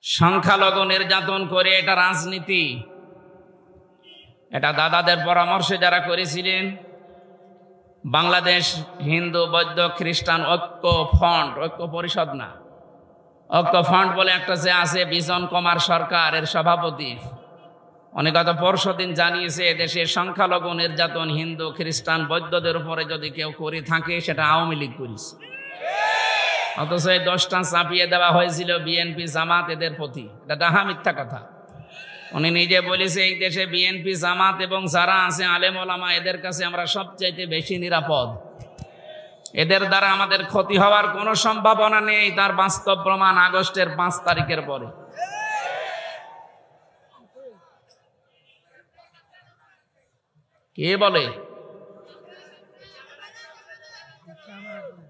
সংখ্যালঘু নির্যাতন করে এটা রাজনীতি। এটা দাদাদের পরামর্শে যারা করেছিলেন, বাংলাদেশ হিন্দু বৌদ্ধ খ্রিস্টান ঐক্য ফ্রন্ট, ঐক্য পরিষদ না, ঐক্য ফ্রন্ট বলে একটা যে আছে, বিজন কুমার সরকার এর সভাপতি, উনি গত পরশুদিন জানিয়েছে দেশে সংখ্যালঘু নির্যাতন হিন্দু খ্রিস্টান বৌদ্ধদের উপরে যদি কেউ করে থাকে সেটা আওয়ামী লীগ করেছে। অথচ এই দোষটা চাপিয়ে দেওয়া হয়েছিল বিএনপি জামাত এদের প্রতি। এটা ডাহা মিথ্যা কথা। উনি নিজে বলেছে এই দেশে বিএনপি জামাত এবং যারা আছে আলেম ওলামা এদের কাছে আমরা সবচাইতে বেশি নিরাপদ। এদের দ্বারা আমাদের ক্ষতি হওয়ার কোনো সম্ভাবনা নেই। তার বাস্তব প্রমাণ আগস্টের 5 তারিখের পরে। কে বলে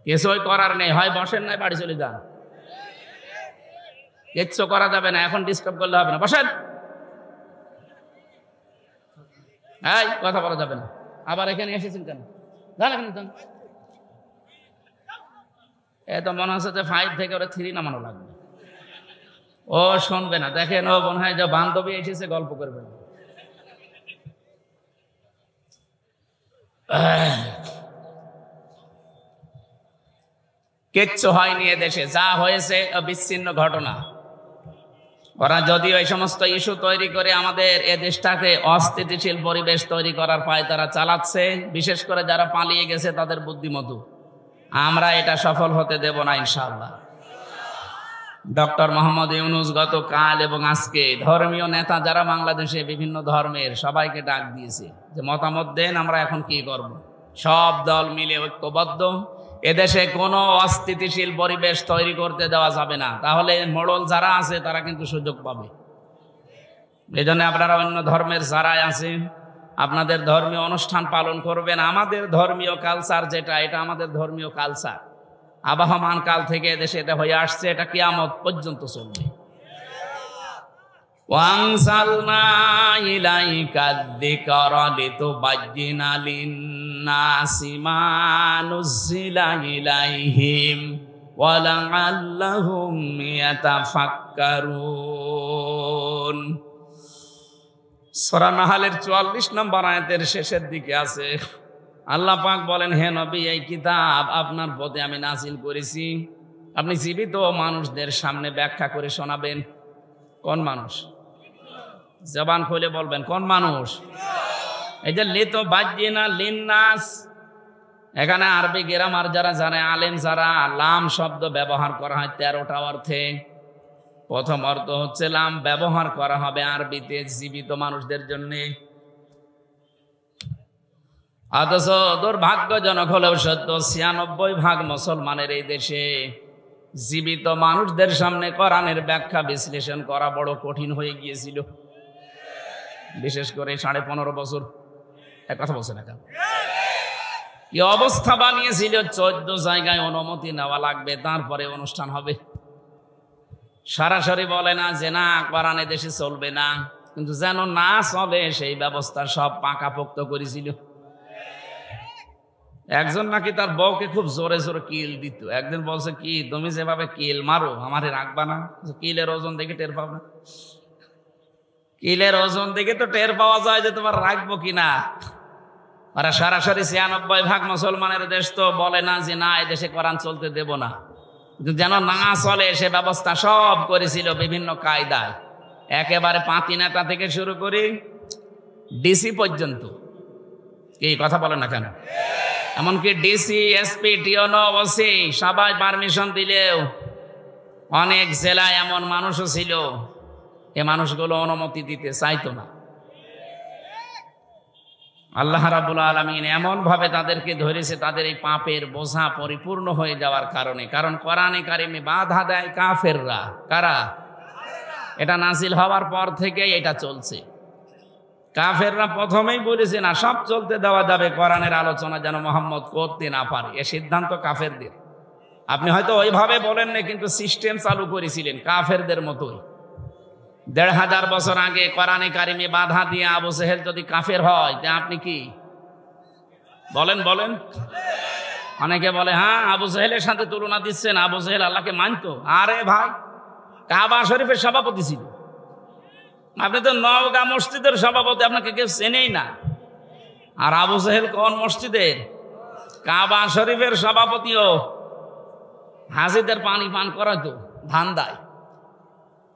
কিছুই করার নেই, হয় বসেন নাই বাড়ি চলে যান, কিচ্ছু করা যাবে না, এখন ডিস্টার্ব করলে হবে না, বসেন, এই কথা বলা যাবে না। আবার এখানে এসেছেন কেন? যান এখানে যান। এ তো মনে হচ্ছে যে 5 থেকে ওরা 3 নামানো লাগবে। ও শুনবে না, দেখেন ও মনে হয় যে বান্ধবী এসেছে গল্প করবে না। কিচ্ছু হয়নি এদেশে, যা হয়েছে বিচ্ছিন্ন ঘটনা। ওরা যদিও এই সমস্ত ইস্যু তৈরি করে আমাদের এ দেশটাকে অস্থিতিশীল পরিবেশ তৈরি করার পায় তারা চালাচ্ছে, বিশেষ করে যারা পালিয়ে গেছে তাদের বুদ্ধিমতো। আমরা এটা সফল হতে দেব না ইনশাআল্লাহ। ডক্টর মোহাম্মদ ইউনূস গতকাল এবং আজকে ধর্মীয় নেতা যারা বাংলাদেশে বিভিন্ন ধর্মের সবাইকে ডাক দিয়েছে যে মতামত দেন, আমরা এখন কি করব। সব দল মিলে ঐক্যবদ্ধ, এদেশে কোনো অস্থিতিশীল পরিবেশ তৈরি করতে দেওয়া যাবে না, তাহলে মোড়ল যারা আছে তারা কিন্তু সুযোগ পাবে। এই জন্য আপনারা অন্য ধর্মের যারাই আছেন আপনাদের ধর্মীয় অনুষ্ঠান পালন করবেন। আমাদের ধর্মীয় কালচার যেটা, এটা আমাদের ধর্মীয় কালচার, আবহমান কাল থেকে দেশে এটা হয়ে আসছে, এটা কিয়ামত পর্যন্ত চলবে। ওয়ানসালনা ইলাইকা যিকরা লিতুবায়্যিনা লিন-নাসি মা নুযিলা ইলাইহিম ওয়া লাআল্লাহুম ইয়াতাফাক্কারুন। সূরা নাহলের 44 নম্বর আয়াতের শেষের দিকে আছে, আল্লাহ পাক বলেন, হে নবী, এই কিতাব আপনার পথে আমি নাজিল করেছি, আপনি জীবিত মানুষদের সামনে ব্যাখ্যা করে শোনাবেন। কোন মানুষ? জবান খুলে বলবেন, কোন মানুষ? এই যে লিতুবায়্যিনা লিন-নাস, এখানে আরবি গ্রামার যারা জানে, আলেম যারা, লাম শব্দ ব্যবহার করা হয় 13টা অর্থে। প্রথম অর্থ হচ্ছে লাম ব্যবহার করা হবে আরবিতে জীবিত মানুষদের জন্যে। অথচ দুর্ভাগ্যজনক হলেও সত্য, 96% মুসলমানের এই দেশে জীবিত মানুষদের সামনে কোরআনের ব্যাখ্যা বিশ্লেষণ করা বড় কঠিন হয়ে গিয়েছিল। বিশেষ করে 15.5 বছর এক কথা বলছে না কেন, কি অবস্থা বানিয়েছিল। 14 জায়গায় অনুমতি নেওয়া লাগবে, তারপরে অনুষ্ঠান হবে। সরাসরি বলে না যে না কোরআনে দেশে চলবে না, কিন্তু যেন না চলে সেই ব্যবস্থা সব পাকাপোক্ত করেছিল। একজন নাকি তার বউকে খুব জোরে জোরে কিল দিত। একদিন বলছে, কি তুমি যেভাবে কিল মারো আমারে রাখবা না? কিলের ওজন দেখে টের পাও না? কিলের ওজন দেখে তো টের পাওয়া যায় যে তোমার রাখবো কিনা। ওরা সরাসরি 96% মুসলমানের দেশ তো বলে না যে না এই দেশে কোরআন চলতে দেব না, কিন্তু যেন না চলে সে ব্যবস্থা সব করেছিল বিভিন্ন কায়দায়। একেবারে পাতি নেতা থেকে শুরু করে ডিসি পর্যন্ত। কি কথা বলেন না কেন? এমনকি ডিসি, এসপি, টিওনো, ওসি সবাই পারমিশন দিলেও অনেক জেলায় এমন মানুষও ছিল এ মানুষগুলো অনুমতি দিতে চাইতো না। আল্লাহ রাব্বুল আলামিন এমন ভাবে তাদেরকে ধরেছে, তাদের এই পাপের বোঝা পরিপূর্ণ হয়ে যাওয়ার কারণে। কারণ কোরআনে কারিমে বাধা দেয় কাফেররা। কারা? এটা নাজিল হওয়ার পর থেকে এটা চলছে। কাফেররা প্রথমেই বলেছে না সব চলতে দেওয়া যাবে, কোরআনের আলোচনা যেন মুহাম্মদ করতে না পারে, এ সিদ্ধান্ত কাফেরদের। আপনি হয়তো ওইভাবে বলেন না, কিন্তু সিস্টেম চালু করেছিলেন কাফেরদের মতোই। 1500 বছর আগে কোরআনে কারিমে বাধা দিয়ে আবু জেহেল যদি কাফের হয় তা আপনি কি বলেন? বলেন। অনেকে বলে হ্যাঁ আবু জেহেলের সাথে তুলনা দিচ্ছেন, আবু জেহেল আল্লাহকে মানতো। আরে ভাই, কাবা শরীফের সভাপতি ছিল। আপনি তো নওগাঁ মসজিদের সভাপতি, আপনাকে কেউ চেনেই না। আর আবু জাহেল কোন মসজিদের? কাবা শরীফের সভাপতিও। হাজিদের পানি পান করাতো ধান্দায়।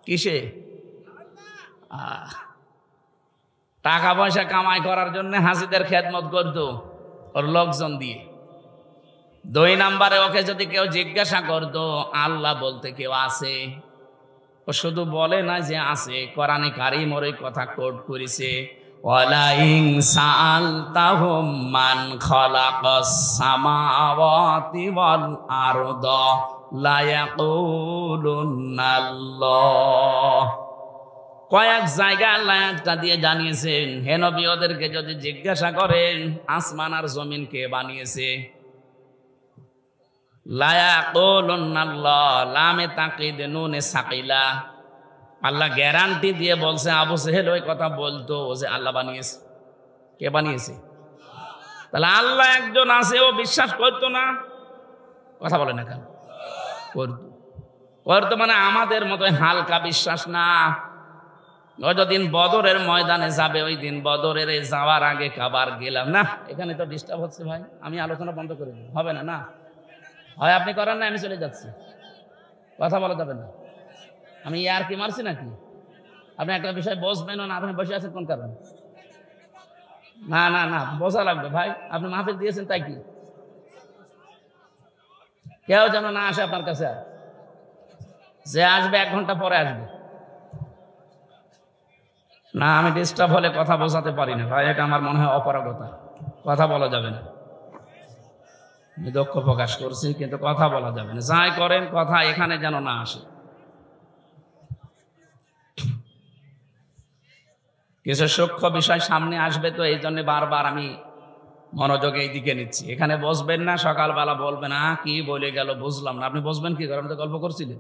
কিসে? টাকা পয়সা কামাই করার জন্য হাজিদের খেদমত করতো ওর লোকজন দিয়ে। 2 নম্বরে ওকে যদি কেউ জিজ্ঞাসা করতো আল্লাহ বলতে কেউ আছে, ও শুধু বলে না যে আছে, কোরআনে কারীম ওর কথা কোট করেছে, ওয়ালাইন সাআলতাহুম মান খালাকাস সামাওয়াতি ওয়াল আরদা লা ইয়াকুলুনাল্লাহ। কয়েক জায়গায় আল্লাহ একটা দিয়ে জানিয়েছেন, হে নবী ওদেরকে যদি জিজ্ঞাসা করেন আসমান আর জমিন কে বানিয়েছে, লা ইয়াকুলুনাল্লাহ, লামে তাকিদ নুনে সাকিলা, আল্লাহ গ্যারান্টি দিয়ে বলছে আবু জাহেল ওই কথা বলতো যে আল্লাহ বানিয়েছে। কে বানিয়েছে? তাহলে আল্লাহ একজন আছে, ও বিশ্বাস করতো না? কথা বলে না কেন? করতো মানে আমাদের মতো হালকা বিশ্বাস না। ও যদিন বদরের ময়দানে যাবে, ওই দিন বদরের যাওয়ার আগে কাবার গেলাম না। এখানে তো ডিস্টার্ব হচ্ছে ভাই, আমি আলোচনা বন্ধ করে দিই, হবে না? না হয় আপনি করেন না, আমি চলে যাচ্ছি, কথা বলা যাবে না। আমি আর কি মারছি নাকি? আপনি একটা বিষয় বসবেন না, আপনি বসে আছেন কোন কারণে? না না না, বোঝা লাগবে ভাই। আপনি মাহফিল দিয়েছেন তাই কি? কেউ যেন না আসে আপনার কাছে, আর যে আসবে 1 ঘন্টা পরে আসবে না। আমি ডিস্টার্ব হলে কথা বোঝাতে পারি না ভাই, এটা আমার মনে হয় অপারগতা। কথা বলা যাবে না। আমি দুঃখ প্রকাশ করছি, কিন্তু কথা বলা যাবে না। যাই করেন কথা এখানে যেন না আসে। কিছু সূক্ষ্ম বিষয় সামনে আসবে, তো এই জন্য বারবার আমি মনোযোগ এই দিকে নিচ্ছি। এখানে বসবেন না, সকালবেলা বলবেন কি বলে গেল বুঝলাম না। আপনি বসবেন কি করে? আপনি তো গল্প করছিলেন।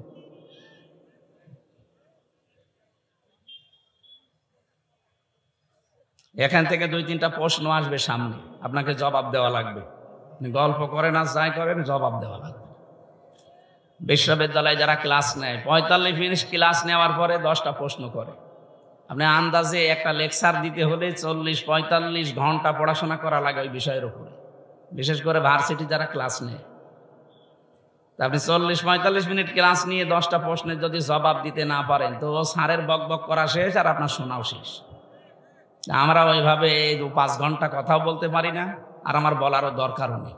এখান থেকে 2-3টা প্রশ্ন আসবে সামনে, আপনাকে জবাব দেওয়া লাগবে। গল্প করেন আর যাই করেন, জবাব দেওয়া লাগবে। বিশ্ববিদ্যালয়ে যারা ক্লাস নেয়, 45 মিনিট ক্লাস নেওয়ার পরে 10টা প্রশ্ন করে। আপনি আন্দাজে একটা লেকচার দিতে হলে 40-45 ঘন্টা পড়াশোনা করা লাগে ওই বিষয়ের উপরে, বিশেষ করে ভার্সিটি যারা ক্লাস নেয়। আপনি 40-45 মিনিট ক্লাস নিয়ে 10টা প্রশ্নের যদি জবাব দিতে না পারেন, তো স্যারের বক বক করা শেষ আর আপনার শোনাও শেষ। আমরা ওইভাবে 2-5 ঘন্টা কথাও বলতে পারি না, আর আমার বলারও দরকারও নেই।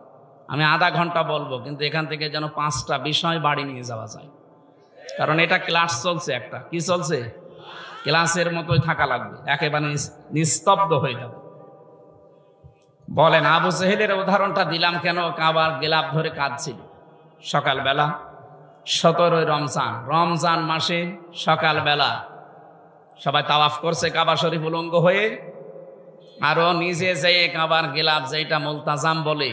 আমি আধা ঘন্টা বলবো, কিন্তু এখান থেকে যেন 5টা বিষয় বাড়ি নিয়ে যাওয়া যায়। কারণ এটা ক্লাস চলছে, একটা কি চলছে, ক্লাসের মতোই থাকা লাগবে, একেবারে নিস্তব্ধ হয়ে যাবে। বলেন আবু জাহেলের উদাহরণটা দিলাম কেন? কাবার গিলাফ ধরে কাঁদছিল সকালবেলা, 17 রমজান মাসে সকালবেলা সবাই তাওয়াফ করছে কাবা শরীফ উলঙ্গ হয়ে। আরো নিজে যেয়ে কাবার গিলাফ, যেটা মুলতাজাম বলে,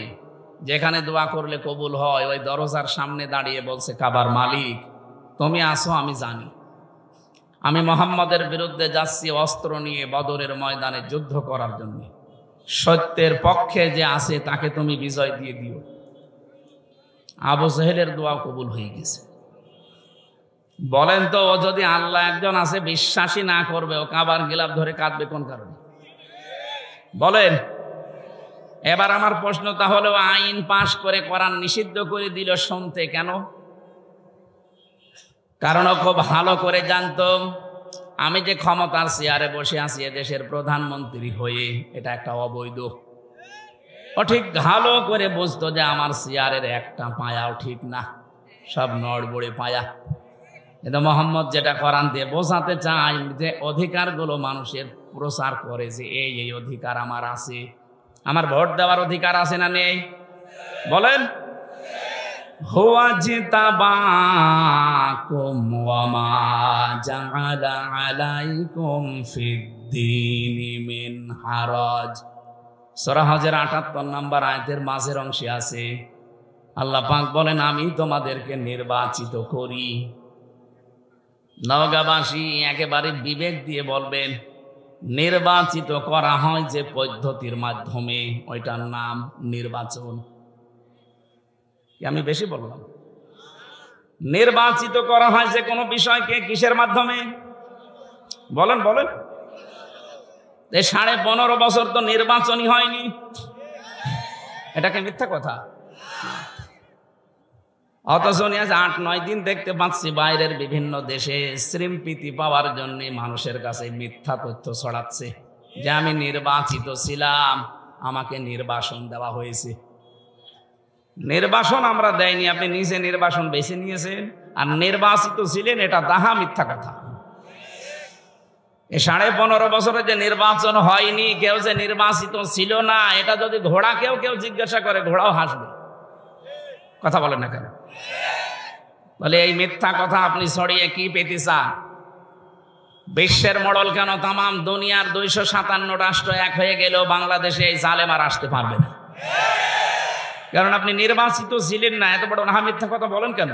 যেখানে দোয়া করলে কবুল হয়, ওই দরজার সামনে দাঁড়িয়ে বলছে, কাবার মালিক তুমি আসো, আমি জানি আমি মুহাম্মদের বিরুদ্ধে যাচ্ছি অস্ত্র নিয়ে বদরের ময়দানে যুদ্ধ করার জন্য। সত্যের পক্ষে যে আছে তাকে তুমি বিজয় দিয়ে দিও। আবু জাহেলের দোয়া কবুল হয়ে গেছে। বলেন তো, ও যদি আল্লাহ একজন আছে বিশ্বাসই না করবে, ও কাবার গিলাফ ধরে কাঁদবে কোন কারণে? বলেন। এবার আমার প্রশ্ন, তাহলে আইন পাশ করে কোরআন নিষিদ্ধ করে দিল শুনতে কেন? কারণ ও খুব ভালো করে জানতো আমি যে ক্ষমতার চেয়ারে বসে আছি এদেশের প্রধানমন্ত্রী হয়ে, এটা একটা অবৈধ। ও ঠিক ভালো করে বুঝতো যে আমার চেয়ারের একটা পায়াও ঠিক না, সব নড়বড়ে পায়া। কিন্তু মোহাম্মদ যেটা কোরআন দিয়ে বোঝাতে চায় যে অধিকারগুলো মানুষের প্রচার করে, যে এই অধিকার আমার আছে। আমার ভোট দেওয়ার অধিকার আছে না নেই? বলেন। হুয়া জিতাবাকুম ওয়া মা জাআলা আলাইকুম ফিদ্দীনি মিন হারাজ। সূরা হজের 78 নম্বর আয়াতের মাঝের অংশে আছে, আল্লাহ পাক বলেন আমি তোমাদেরকে নির্বাচিত করি। নওগাঁবাসী একেবারে বিবেক দিয়ে বলবেন, নির্বাচিত করা হয় যে পদ্ধতির মাধ্যমে, ওইটার নাম নির্বাচন। আমি বেশি বললাম? নির্বাচিত করা হয় যে কোনো বিষয়কে কিসের মাধ্যমে? বলেন বলেন। এই 15.5 বছর তো নির্বাচনই হয়নি, এটাকে মিথ্যা কথা? অথচ আজ 8-9 দিন দেখতে পাচ্ছি বাইরের বিভিন্ন দেশে শ্রীমপ্রীতি পাওয়ার জন্য মানুষের কাছে মিথ্যা তথ্য ছড়াচ্ছে যে আমি নির্বাচিত ছিলাম, আমাকে নির্বাসন দেওয়া হয়েছে। নির্বাসন আমরা দেয়নি, আপনি নিজে নির্বাসন বেছে নিয়েছেন। আর নির্বাচিত ছিলেন, এটা দাহা মিথ্যা কথা। এই 15.5 বছরে যে নির্বাচন হয়নি, কেউ যে নির্বাচিত ছিল না, এটা যদি ঘোড়া কেউ জিজ্ঞাসা করে, ঘোড়াও হাসবে। কথা বলেন না কেন? বলে এই মিথ্যা কথা আপনি ছড়িয়ে কি পেতে চান? বিশ্বের মডেল কেন তাম দুনিয়ার 257 রাষ্ট্র এক হয়ে গেলেও বাংলাদেশে এই জালেম আর আসতে পারবে না, কারণ আপনি নির্বাচিত ছিলেন না। এত বড় না মিথ্যা কথা বলেন কেন?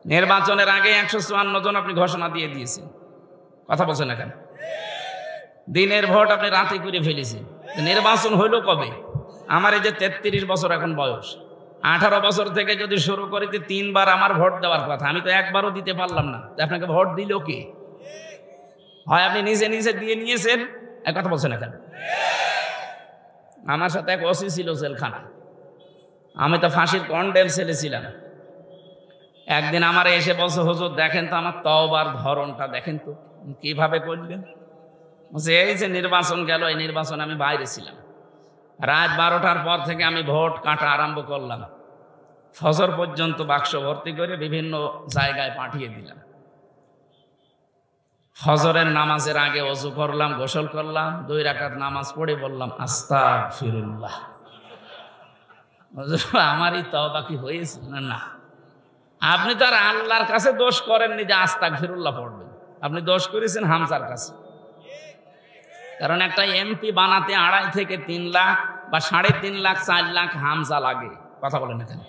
নির্বাচনের আগে 154 জন আপনি ঘোষণা দিয়ে দিয়েছেন। কথা বলছেন না কেন? দিনের ভোট আপনি রাতে করে ফেলেছেন। নির্বাচন হইল কবে? আমার এই যে 33 বছর এখন বয়স, 18 বছর থেকে যদি শুরু করি 3 বার আমার ভোট দেওয়ার কথা, আমি তো একবারও দিতে পারলাম না। আপনাকে ভোট দিল কে? হয় আপনি নিজে নিজে দিয়ে নিয়েছেন। এক কথা বলছেন না কেন? আমার সাথে এক ওসি ছিল জেলখানা, আমি তো ফাঁসির কন্ডেম ছেলে ছিলাম। একদিন আমার এসে বলছে, হুজুর দেখেন তো আমার তওবার ধরনটা দেখেন তো কিভাবে করলেন। এই যে নির্বাচন গেল, এই নির্বাচন আমি বাইরে ছিলাম। রাত 12টার পর থেকে আমি ভোট কাটা আরম্ভ করলাম, ফজর পর্যন্ত বাক্স ভর্তি করে বিভিন্ন জায়গায় পাঠিয়ে দিলাম। ফজরের নামাজের আগে ওযু করলাম, গোসল করলাম, 2 রাকাত নামাজ পড়ে বললাম আস্তাগফিরুল্লাহ। আমারই তওবা কি হয়েছে? না, আপনি তো আর আল্লাহর কাছে দোষ করেননি যে আস্তাগফিরুল্লাহ পড়বেন, আপনি দোষ করেছেন হামজার কাছে। কারণ একটা এমপি বানাতে 2.5 থেকে 3 লাখ বা 3.5 লাখ 4 লাখ হামজা লাগে। কথা বলেন এখানে?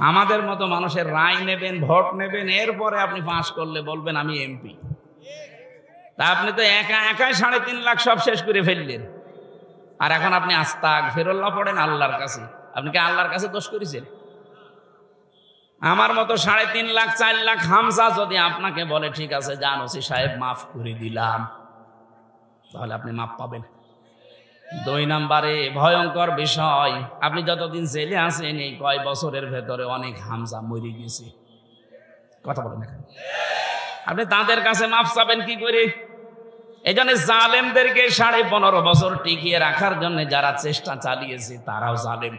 আমাদের মতো মানুষের রায় নেবেন, ভোট নেবেন, এরপরে আপনি পাস করলে বলবেন আমি এমপি। তা আপনি তো একাই 3.5 লাখ সব শেষ করে ফেললেন, আর এখন আপনি আস্তাগফিরুল্লাহ পড়েন আল্লাহর কাছে। আপনি কি আল্লাহর কাছে দোষ করেছেন? আমার মতো 3.5 লাখ 4 লাখ হামজা যদি আপনাকে বলে ঠিক আছে যান ওসি সাহেব মাফ করে দিলাম, তাহলে আপনি মাপ পাবেন। 2 নম্বরে ভয়ঙ্কর বিষয়, আপনি যতদিন জেলে আছেন এই কয় বছরের ভেতরে অনেক হামজা মরে গেছে। কথা বলেন না, আপনি তাদের কাছে মাফ চাবেন কি করে? এই জন্য জালেমদেরকে 15.5 বছর টিকিয়ে রাখার জন্য যারা চেষ্টা চালিয়েছে তারাও জালেম।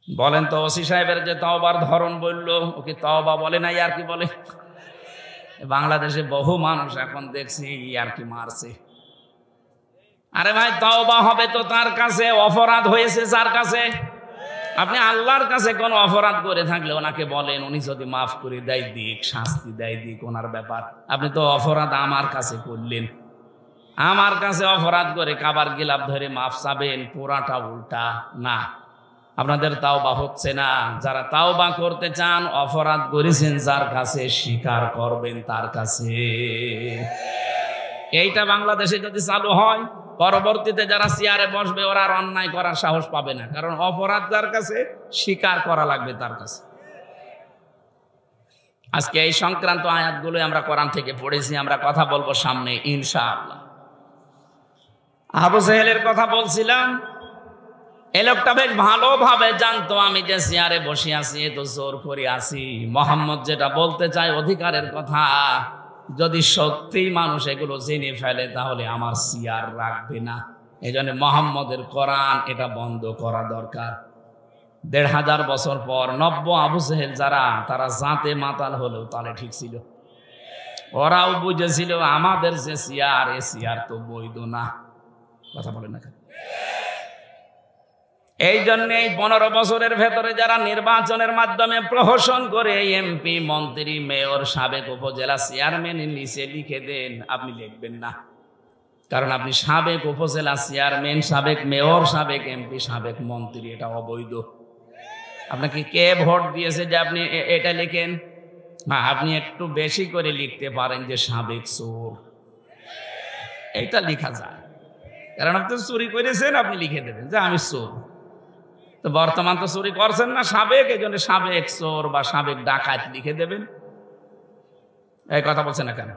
বলেন তো ওসি সাহেবের যে তওবার ধরন বললো, ওকে তওবা বলে না, আর কি বলে? বাংলাদেশে বহু মানুষ এখন দেখছি আর কি মারছে। আরে ভাই, তওবা হবে তো তার কাছে, অপরাধ হয়েছে যার কাছে। আপনি আল্লাহর কাছে কোন অপরাধ করে থাকলে ওনাকে বলেন, উনি যদি মাফ করে দেয় দিক, শাস্তি দেয় দিক, ওনার ব্যাপার। আপনি তো অপরাধ আমার কাছে করলেন, আমার কাছে অপরাধ করে কাবার গিলাপ ধরে মাফ চাবেন, পুরাটা উল্টা না। আপনাদের তাওবা হচ্ছে না। যারা তাওবা করতে চান, অপরাধ করেছেন যার কাছে, স্বীকার করবেন তার কাছে। এইটা বাংলাদেশে যদি চালু হয়, পরবর্তীতে যারা চেয়ারে বসবে ওরা আর অন্যায় করার সাহস পাবে না, কারণ অপরাধ যার কাছে, স্বীকার করা লাগবে তার কাছে। আজকে এই সংক্রান্ত আয়াতগুলো আমরা কোরআন থেকে পড়েছি, আমরা কথা বলবো সামনে ইনশাআল্লাহ। আবু জেহেলের কথা বলছিলাম, এ লোকটা বেশ ভালোভাবে জানতো আমি যে চেয়ারে বসে আছি এ তো জোর করে আছি। মোহাম্মদ যেটা বলতে চায় অধিকারের কথা, যদি সত্যি মানুষ এগুলো জেনে ফেলে তাহলে আমার চেয়ার রাখবে না। এই জন্য মোহাম্মদের কোরআন এটা বন্ধ করা দরকার। 1500 বছর পর নব্য আবু জেহেল যারা, তারা জাতে মাতাল হলেও তালে ঠিক ছিল। ওরাও বুঝেছিল আমাদের যে চেয়ার, এ চেয়ার তো বৈধ না। কথা বলেন না। এই জন্য এই 15 বছরের ভেতরে যারা নির্বাচনের মাধ্যমে প্রহসন করে এমপি, মন্ত্রী, মেয়র, সাবেক উপজেলা চেয়ারম্যান নিচে লিখে দেন, আপনি লিখবেন না। কারণ আপনি সাবেক উপজেলা চেয়ারম্যান, সাবেক মেয়র, সাবেক এমপি, সাবেক মন্ত্রী, এটা অবৈধ। আপনাকে কে ভোট দিয়েছে যে আপনি এটা লিখেন? না, আপনি একটু বেশি করে লিখতে পারেন যে সাবেক চোর, এইটা লেখা যায়। কারণ আপনি চুরি করেছেন, আপনি লিখে দেবেন যে আমি চোর। তো বর্তমান তো চুরি করছেন না, সাবেক, এই জন্য সাবেক চোর বা সাবেক ডাকাত লিখে দেবেন। এই কথা বলছেন না কেন?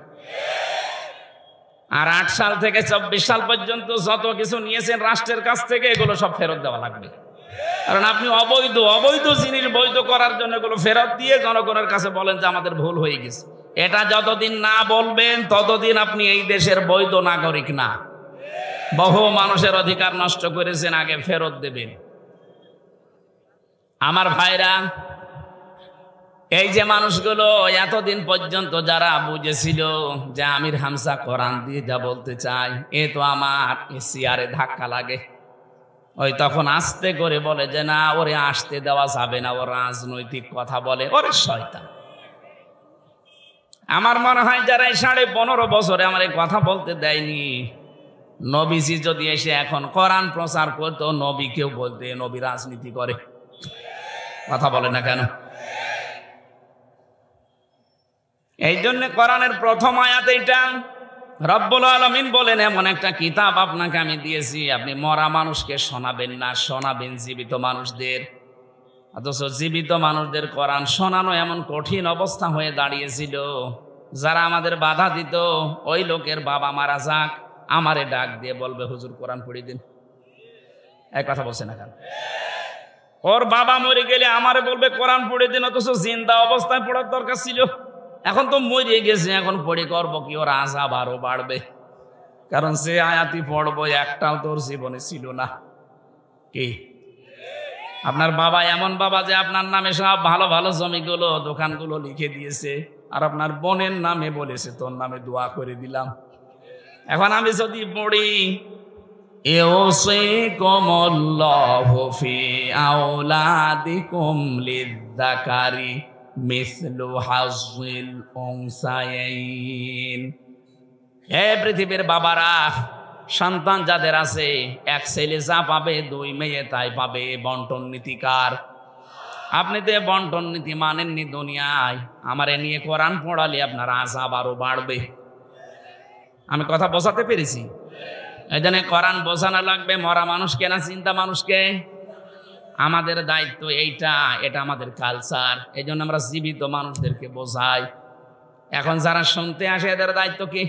আর 8 সাল থেকে 24 সাল পর্যন্ত যত কিছু নিয়েছেন রাষ্ট্রের কাছ থেকে, এগুলো সব ফেরত দেওয়া লাগবে। কারণ আপনি অবৈধ জিনিস বৈধ করার জন্য এগুলো ফেরত দিয়ে জনগণের কাছে বলেন যে আমাদের ভুল হয়ে গেছে। এটা যতদিন না বলবেন ততদিন আপনি এই দেশের বৈধ নাগরিক না। বহু মানুষের অধিকার নষ্ট করেছেন, আগে ফেরত দেবেন। আমার ভাইরা, এই যে মানুষগুলো এতদিন পর্যন্ত যারা বুঝেছিল যে আমির হামজা কোরআন দিয়ে যা বলতে চায়, এ তো আমার চেয়ারে ধাক্কা লাগে, ওই তখন আস্তে করে বলে যে না, ওরে আসতে দেওয়া যাবে না, ও রাজনৈতিক কথা বলে, ওরে শয়তান। আমার মনে হয় যারা এই 15.5 বছরে আমার এই কথা বলতে দেয়নি, নবীজি যদি এসে এখন কোরআন প্রচার করতো, নবীকেও বলতে নবী রাজনীতি করে। কথা বলে না কেন? এই জন্য কোরআনের প্রথম আয়াত এইটা। রব্বুল আলামিন বলেন, এমন একটা কিতাব আপনাকে আমি দিয়েছি, আপনি মরা মানুষকে শোনাবেন না, শোনাবেন জীবিত মানুষদের। অথচ জীবিত মানুষদের কোরআন শোনানো এমন কঠিন অবস্থা হয়ে দাঁড়িয়েছিল, যারা আমাদের বাধা দিত, ওই লোকের বাবা মারা যাক, আমারে ডাক দিয়ে বলবে হুজুর কোরআন পড়িয়ে দিন। এক কথা বলছে না কেন? ওর বাবা মরে গেলে আমারে বলবে কোরআন পড়িয়ে দিন, অথচ জিন্দা অবস্থায় পড়ার দরকার ছিল। এখন তো মরে গেছে, এখন পড়ে করবো কি? ওর আযাব আরো বাড়বে। কারণ সে আয়াতি পড়বো একটাও তোর জীবনে ছিল না। কি আপনার বাবা এমন বাবা যে আপনার নামে সব ভালো ভালো জমিগুলো, দোকানগুলো লিখে দিয়েছে, আর আপনার বোনের নামে বলেছে তোর নামে দোয়া করে দিলাম। এখন আমি যদি পড়ি ইউসিকুমুল্লাহু ফি আওলাদিকুম লিয-যাকারি মিসলু হাযিল উনসায়াইন, হে পৃথিবীর বাবারা, সন্তান যাদের আছে, এক ছেলে যা পাবে 2 মেয়ে তাই পাবে। বন্টন নীতিকার। আপনি তো বন্টন নীতি মানেননি দুনিয়ায়, আমারে নিয়ে কোরআন পড়ালে আপনার আযাব আরো বাড়বে। আমি কথা বোঝাতে পেরেছি? এই জন্য কোরআন বোঝানো লাগবে মরা মানুষকে না চিন্তা মানুষকে। আমাদের দায়িত্ব এইটা, এটা আমাদের কালচার। এই জন্য আমরা জীবিত মানুষদেরকে বোঝাই। এখন যারা শুনতে আসে এদের দায়িত্ব কি?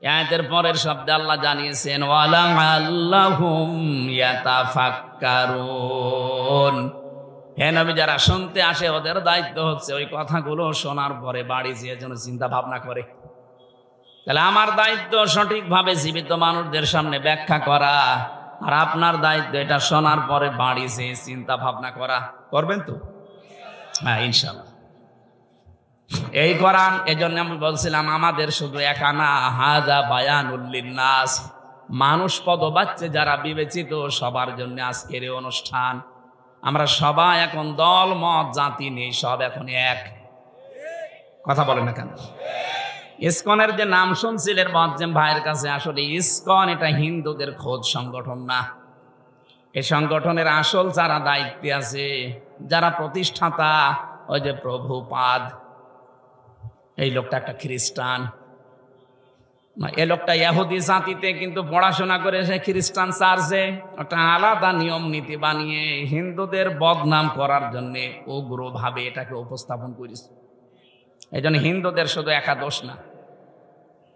আয়াতের পরের শব্দে আল্লাহ জানিয়েছেন ওয়ালাআল্লাহুম ইয়াতাফাক্কারুন। হে নবী, যারা শুনতে আসে ওদের দায়িত্ব হচ্ছে ওই কথাগুলো শোনার পরে বাড়ি যেয়ে যেন চিন্তা ভাবনা করে। তাহলে আমার দায়িত্ব সঠিকভাবে জীবিত মানুষদের সামনে ব্যাখ্যা করা, আর আপনার দায়িত্ব এটা শোনার পরে বাড়ি যেয়ে চিন্তা ভাবনা করা। করবেন তো? হ্যাঁ, ইনশাআল্লাহ। এই কোরআন, এজন্য আমি বলছিলাম আমাদের শুধু একা না, হাযা বায়ানুল লিন্নাস, মানুষ পদবাচ্চে যারা বিবেচিত সবার জন্য আজকের এই অনুষ্ঠান। আমরা সবাই এখন দল মত জাতি নেই, সব এখন এক। কথা বলেন না কেন? ইসকনের যে নাম শুনছিলেন মুয়াজ্জেম ভাইয়ের কাছে, আসলে ইসকন এটা হিন্দুদের খোদ সংগঠন না। এই সংগঠনের আসল যারা দায়িত্বে আছে, যারা প্রতিষ্ঠাতা, ওই যে প্রভুপাদ, এই লোকটা একটা খ্রিস্টান। এই লোকটা ইহুদি জাতিতে কিন্তু পড়াশোনা করে সে খ্রিস্টান চার্চে একটা আলাদা নিয়ম নীতি বানিয়ে হিন্দুদের বদনাম করার জন্য উগ্রভাবে এটাকে উপস্থাপন করেছে। এই জন্য হিন্দুদের শুধু একা দোষ না,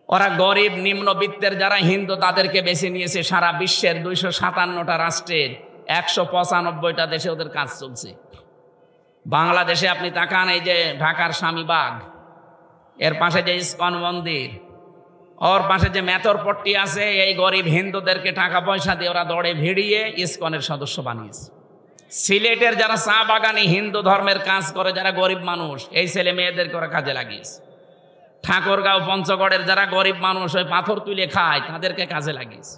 ওরা গরিব নিম্নবিত্তের যারা হিন্দু তাদেরকে বেছে নিয়েছে। সারা বিশ্বের 257টা রাষ্ট্রের 195টা দেশে ওদের কাজ চলছে। বাংলাদেশে আপনি তাকান, এই যে ঢাকার স্বামীবাগ, এর পাশে যে ইসকন মন্দির, ওর পাশে যে মেথরপট্টি আছে, এই গরিব হিন্দুদেরকে টাকা পয়সা দিয়ে ওরা দৌড়ে ভিড়িয়ে ইসকনের সদস্য বানিয়েছে। সিলেটের যারা চা বাগানে হিন্দু ধর্মের কাজ করে, যারা গরিব মানুষ, এই ছেলে মেয়েদেরকে ওরা কাজে লাগিয়েছে। ঠাকুরগাঁও পঞ্চগড়ের যারা গরিব মানুষ ওই পাথর তুলে খায়, তাদেরকে কাজে লাগিয়েছে।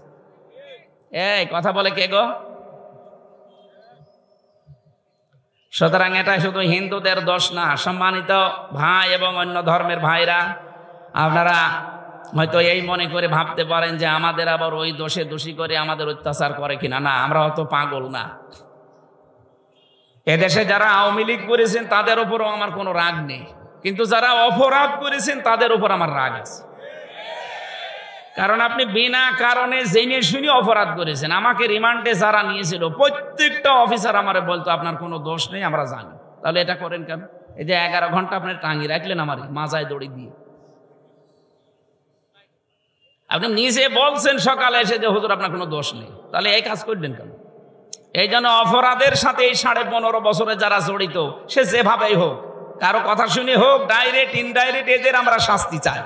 এই কথা বলে কে গো? সুতরাং এটা শুধু হিন্দুদের দোষ না। সম্মানিত ভাই এবং অন্য ধর্মের ভাইরা, আপনারা হয়তো এই মনে করে ভাবতে পারেন যে আমাদের আবার ওই দোষে দোষী করে আমাদের অত্যাচার করে কিনা। না, আমরা অত পাগল না। এদেশে যারা আওয়ামী লীগ করেছেন তাদের উপরও আমার কোনো রাগ নেই, কিন্তু যারা অপরাধ করেছেন তাদের উপর আমার রাগ আছে। কারণ আপনি বিনা কারণে জেনে শুনে অপরাধ করেছেন। আমাকে রিমান্ডে যারা নিয়েছিল প্রত্যেকটা অফিসার আমারে বলতো আপনার কোনো দোষ নেই, আমরা জানি। তাহলে এটা করেন কেন? এই যে 11 ঘন্টা আপনি টাঙিয়ে রাখলেন আমার মাজায় দড়ি দিয়ে। আপনি নিজে বলছেন সকালে এসে যে হুজুর আপনার কোনো দোষ নেই, তাহলে এই কাজ করলেন কেন? এই জন্য অপরাধের সাথে এই 15.5 বছরে যারা জড়িত, সে যেভাবেই হোক, কারো কথা শুনে হোক, ডাইরেক্ট ইনডাইরেক্ট, এদের আমরা শাস্তি চাই।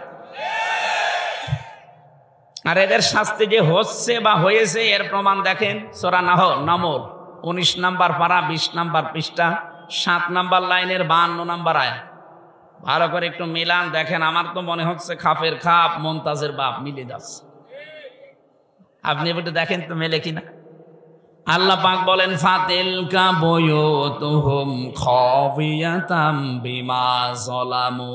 আর এদের শাস্তি যে হচ্ছে বা হয়েছে এর প্রমাণ দেখেন সূরা নামল 19 নম্বর পারা 20 নম্বর পৃষ্ঠা 7 নম্বর লাইনের 52 নম্বর আয়াত। ভালো করে একটু মিলান দেখেন। আমার তো মনে হচ্ছে খাপের খাপ মুমতাজের বাপ মিলে যাচ্ছে। আপনি একটু দেখেন তো মেলে কিনা। আল্লাহ পাক বলেন ফাতিলকা বুয়ুতুহুম খাবিয়াতাম বিমা যালামু।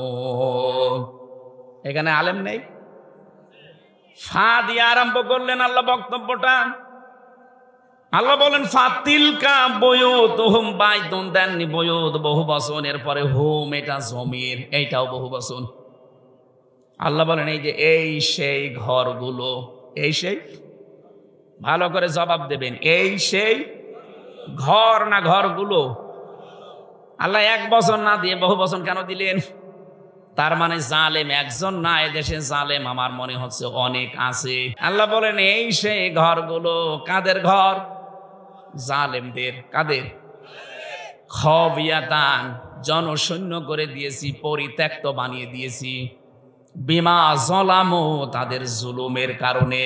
এখানে আলেম নেই, ফা দিয়ে আরম্ভ করলেন আল্লাহ বক্তব্যটা। আল্লাহ বলেন ফাতিলকা বুয়ুতুহুম, বাইতুন দেননি, বুয়ুত বহু বচন, এরপরে হুম এটা জমির, এইটাও বহু বচন। আল্লাহ বলেন এই যে এই সেই ঘরগুলো, এই সেই, ভালো করে জবাব দেবেন, এই সেই ঘর না ঘরগুলো? আল্লাহ এক বছর না দিয়ে বহু বছর কেন দিলেন? তার মানে জালেম একজন না, এদেশে জালেম আমার মনে হচ্ছে অনেক আছে। আল্লাহ বলেন এই সেই ঘরগুলো। কাদের ঘর? জালেমদের। কাদের? খাবিয়াতান, জনশূন্য করে দিয়েছি, পরিত্যক্ত বানিয়ে দিয়েছি। বিমা যালামু, তাদের জুলুমের কারণে।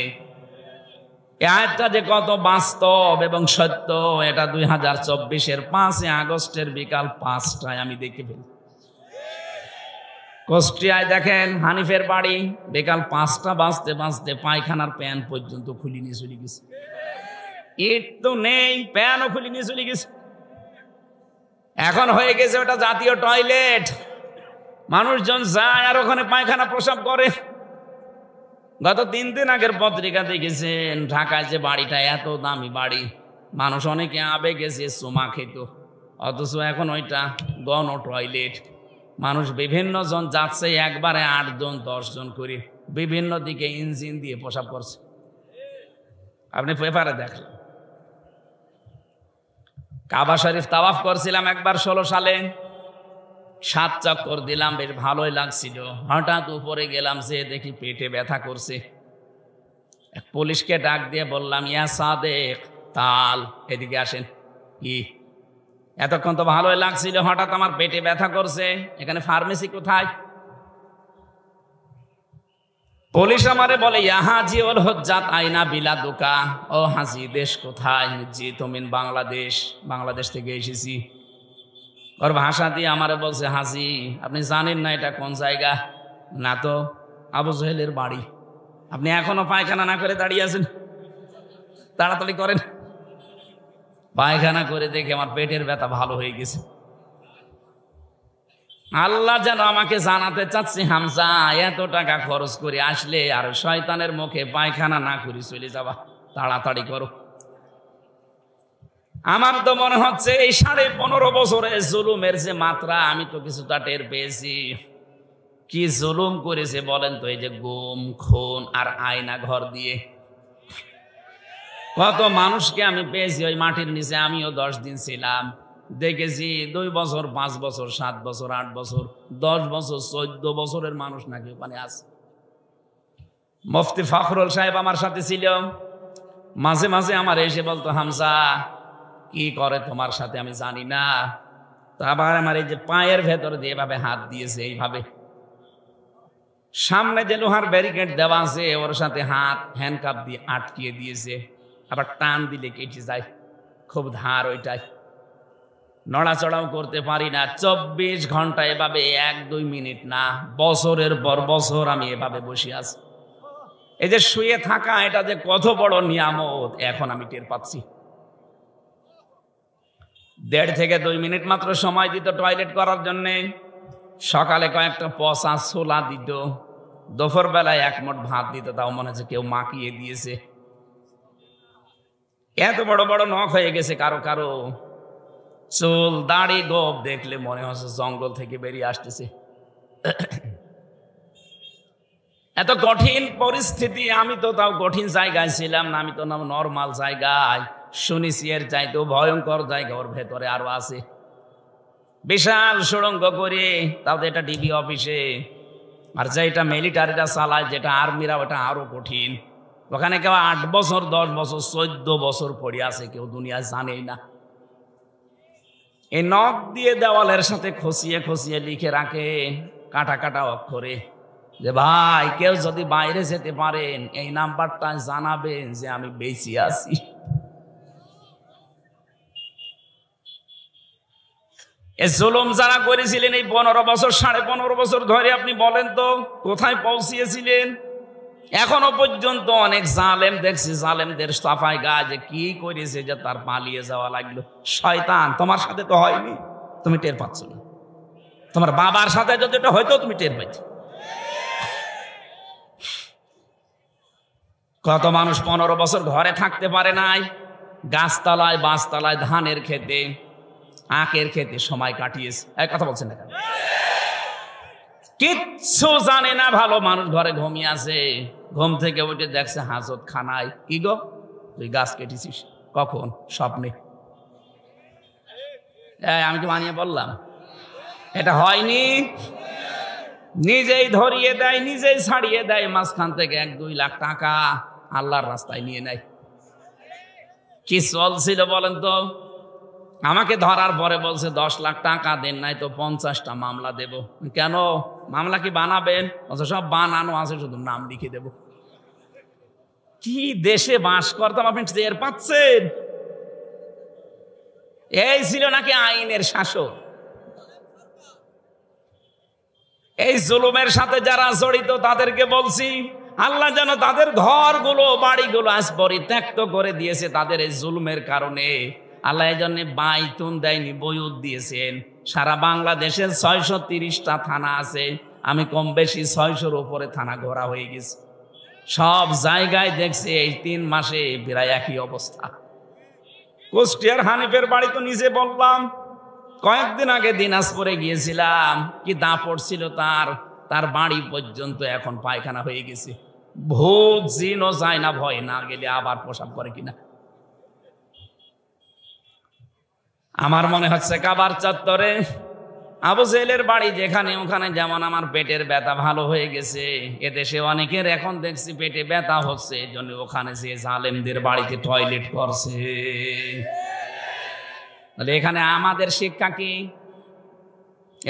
এই আয়াতটা যে কত বাস্তব এবং সত্য, এটা 2024-এর 5 আগস্টের বিকাল 5টায় আমি দেখে ফেলি। কুষ্টিয়ায় দেখেন হানিফের বাড়ি, বিকাল 5টা বাজতে বাজতে পায়খানার প্যান পর্যন্ত খুলে নিয়ে চলে গেছে। ইট তো নেই, প্যানও খুলে নিয়ে চলে গেছে। এখন হয়ে গেছে ওটা জাতীয় টয়লেট। মানুষজন যায় আর ওখানে পায়খানা প্রসাব করে। গত 3 দিন আগের পত্রিকা দেখেছেন ঢাকায় যে বাড়িটা, এত দামি বাড়ি, মানুষ অনেকে আবেগে যে চুমা খেত, অথচ এখন ওইটা গণ টয়লেট। মানুষ বিভিন্ন জন যাচ্ছে, একবারে 8 জন 10 জন করে বিভিন্ন দিকে ইঞ্জিন দিয়ে প্রসাব করছে। আপনি পেপারে দেখলেন। কাবা শরীফ তাওয়াফ করছিলাম একবার 16 সালে, 7 চক্কর দিলাম, বেশ ভালোই লাগছিল। হঠাৎ উপরে গেলাম, যে দেখি পেটে ব্যথা করছে। এক পুলিশকে ডাক দিয়ে বললাম, ইয়া সাদেক তাল, এদিকে আসেন। কি এতক্ষণ তো ভালোই লাগছিল, হঠাৎ আমার পেটে ব্যথা করছে, এখানে ফার্মেসি কোথায়? পুলিশ আমারে বলে, ইয়া হাজি ওল হজ্জাত আইনা বিলাদুকা। ও হাজি, দেশ কোথায়? জি তুমিন বাংলাদেশ, বাংলাদেশ থেকে এসেছি। ওর ভাষা দিয়ে আমারে বলছে, হাজি আপনি জানেন না এটা কোন জায়গা? না তো। আবু জহেলের বাড়ি। আপনি এখনো পায়খানা না করে দাঁড়িয়ে আছেন? তাড়াতাড়ি করেন। পায়খানা করে দেখে আমার পেটের ব্যথা ভালো হয়ে গেছে। আল্লাহ যেন আমাকে জানাতে চাচ্ছে, হামজা এত টাকা খরচ করে আসলে আর শয়তানের মুখে পায়খানা না করে চলে যাবা, তাড়াতাড়ি করো। আমার তো মনে হচ্ছে এই 15.5 বছরে জুলুমের যে মাত্রা, আমি তো কিছুটা টের পেয়েছি। কি জুলুম করেছে বলেন তো? এই যে গুম খুন আর আয়না ঘর দিয়ে কত মানুষকে আমি পেয়েছি ওই মাটির নিচে। আমিও 10 দিন ছিলাম, দেখেছি 2 বছর 5 বছর 7 বছর 8 বছর 10 বছর 14 বছরের মানুষ নাকি ওখানে আছে। মুফতি ফখরুল সাহেব আমার সাথে ছিল, মাঝে মাঝে আমার এসে বলতো, হামজা কি করে তোমার সাথে আমি জানি না। তো আবার আমার এই যে পায়ের ভেতর দিয়ে এভাবে হাত দিয়েছে, এইভাবে সামনে যে লোহার ব্যারিকেড দেওয়া আছে ওর সাথে হাত হ্যান্ডকাপ দিয়ে আটকিয়ে দিয়েছে, আবার টান দিলে কেটে যায়, খুব ধার ওইটাই, নড়াচড়াও করতে পারি না। 24 ঘন্টা এভাবে 1-2 মিনিট না, বছরের পর বছর আমি এভাবে বসে আছি। এই যে শুয়ে থাকা, এটা যে কত বড় নিয়ামত এখন আমি টের পাচ্ছি। 1.5 থেকে 2 মিনিট মাত্র সময় দিত টয়লেট করার জন্য। সকালে কয়েকটা পচা ছোলা দিত, দুপুর বেলায় 1 মুঠ ভাত দিত, তাও মনে হচ্ছে কেউ মাখিয়ে দিয়েছে। এত বড় বড় নখ হয়ে গেছে কারো কারো, চুল দাড়ি গোপ দেখলে মনে হচ্ছে জঙ্গল থেকে বেরিয়ে আসতেছে। এত কঠিন পরিস্থিতি, আমি তো তাও কঠিন জায়গায় ছিলাম না, আমি তো নর্মাল জায়গায়। শুনেছি এর চাইতেও ভয়ঙ্কর জায়গা ওর ভেতরে আরো আছে, বিশাল সুড়ঙ্গ করে, তাও তো এটা ডিবি অফিসে। আর যেটা মিলিটারিরা চালায়, যেটা আর্মিরা, ওটা আরো কঠিন। ওখানে কেউ 8 বছর 10 বছর 14 বছর পড়ে আছে, কেউ দুনিয়ায় জানেই না। এই নখ দিয়ে দেওয়ালের সাথে খসিয়ে খসিয়ে লিখে রাখে কাটা কাটা অক্ষরে যে ভাই কেউ যদি বাইরে যেতে পারেন এই নাম্বারটা জানাবেন যে আমি বেঁচে আছি। এই জুলুম যারা করেছিলেন এই 15 বছর 15.5 বছর ধরে, আপনি বলেন তো কোথায় পৌঁছিয়েছিলেন? এখনো পর্যন্ত অনেক জালেম দেখছি, জালেমদের সাফাই গায়ে যে কি করেছে যে তার পালিয়ে যাওয়া লাগলো। শয়তান, তোমার সাথে তো হয়নি, তুমি টের পাচ্ছ না। তোমার বাবার সাথে যদি এটা হয়তো তুমি টের পাইছ। কত মানুষ 15 বছর ঘরে থাকতে পারে নাই, গাছতলায় বাঁশতলায় ধানের খেতে আখের খেতে সময় কাটিয়েছে। এক কথা বলছেন না কেন? কিচ্ছু জানে না, ভালো মানুষ ঘরে ঘুমিয়ে আছে, ঘুম থেকে উঠে দেখছে হাজত খানায়। কি গো, তুই গাছ কেটেছিস কখন? স্বপ্নে। আমি কি মানিয়ে বললাম? এটা হয়নি। নিজেই ধরিয়ে দেয়, নিজেই ছাড়িয়ে দেয়, মাঝখান থেকে 1-2 লাখ টাকা আল্লাহর রাস্তায় নিয়ে নেয়। কি চলছিল বলেন তো? আমাকে ধরার পরে বলছে 10 লাখ টাকা দেন, নাই তো 50টা মামলা দেব। কেন? মামলা কি বানাবেন? সব বানানো আছে, শুধু নাম লিখে দেব। কি দেশে বাস করতাম, আপনি টের পাচ্ছেন? এই ছিল নাকি আইনের শাসন? এই জুলুমের সাথে যারা জড়িত তাদেরকে বলছি, আল্লাহ যেন তাদের ঘরগুলো বাড়িগুলো আজ পরিত্যক্ত করে দিয়েছে তাদের এই জুলুমের কারণে। আল্লাহ এই জন্য বাইতুন দেয়নি, বয়ুত দিয়েছেন। সারা বাংলাদেশের 630টা থানা আছে, আমি কম বেশি 600-র উপরে থানা ঘোরা হয়ে গেছে। সব জায়গায় দেখছি এই 3 মাসে প্রায় একই অবস্থা। কুষ্টিয়ার হানিফের বাড়ি তো নিজে বললাম, কয়েকদিন আগে দিনাজপুরে গিয়েছিলাম, কি দাপট ছিল তার বাড়ি পর্যন্ত এখন পায়খানা হয়ে গেছে। ভূত জিনও যায় না, ভয় না গেলে আবার প্রসাব করে কিনা। আমার মনে হচ্ছে কাবার চত্বরে আবু জেলের বাড়ি যেখানে, ওখানে যেমন আমার পেটের ব্যথা ভালো হয়ে গেছে, এদেশে অনেকের এখন দেখছি পেটে ব্যথা হচ্ছে, এই জন্য ওখানে যে জালেমদের বাড়িতে টয়লেট করছে। তাহলে এখানে আমাদের শিক্ষা কি?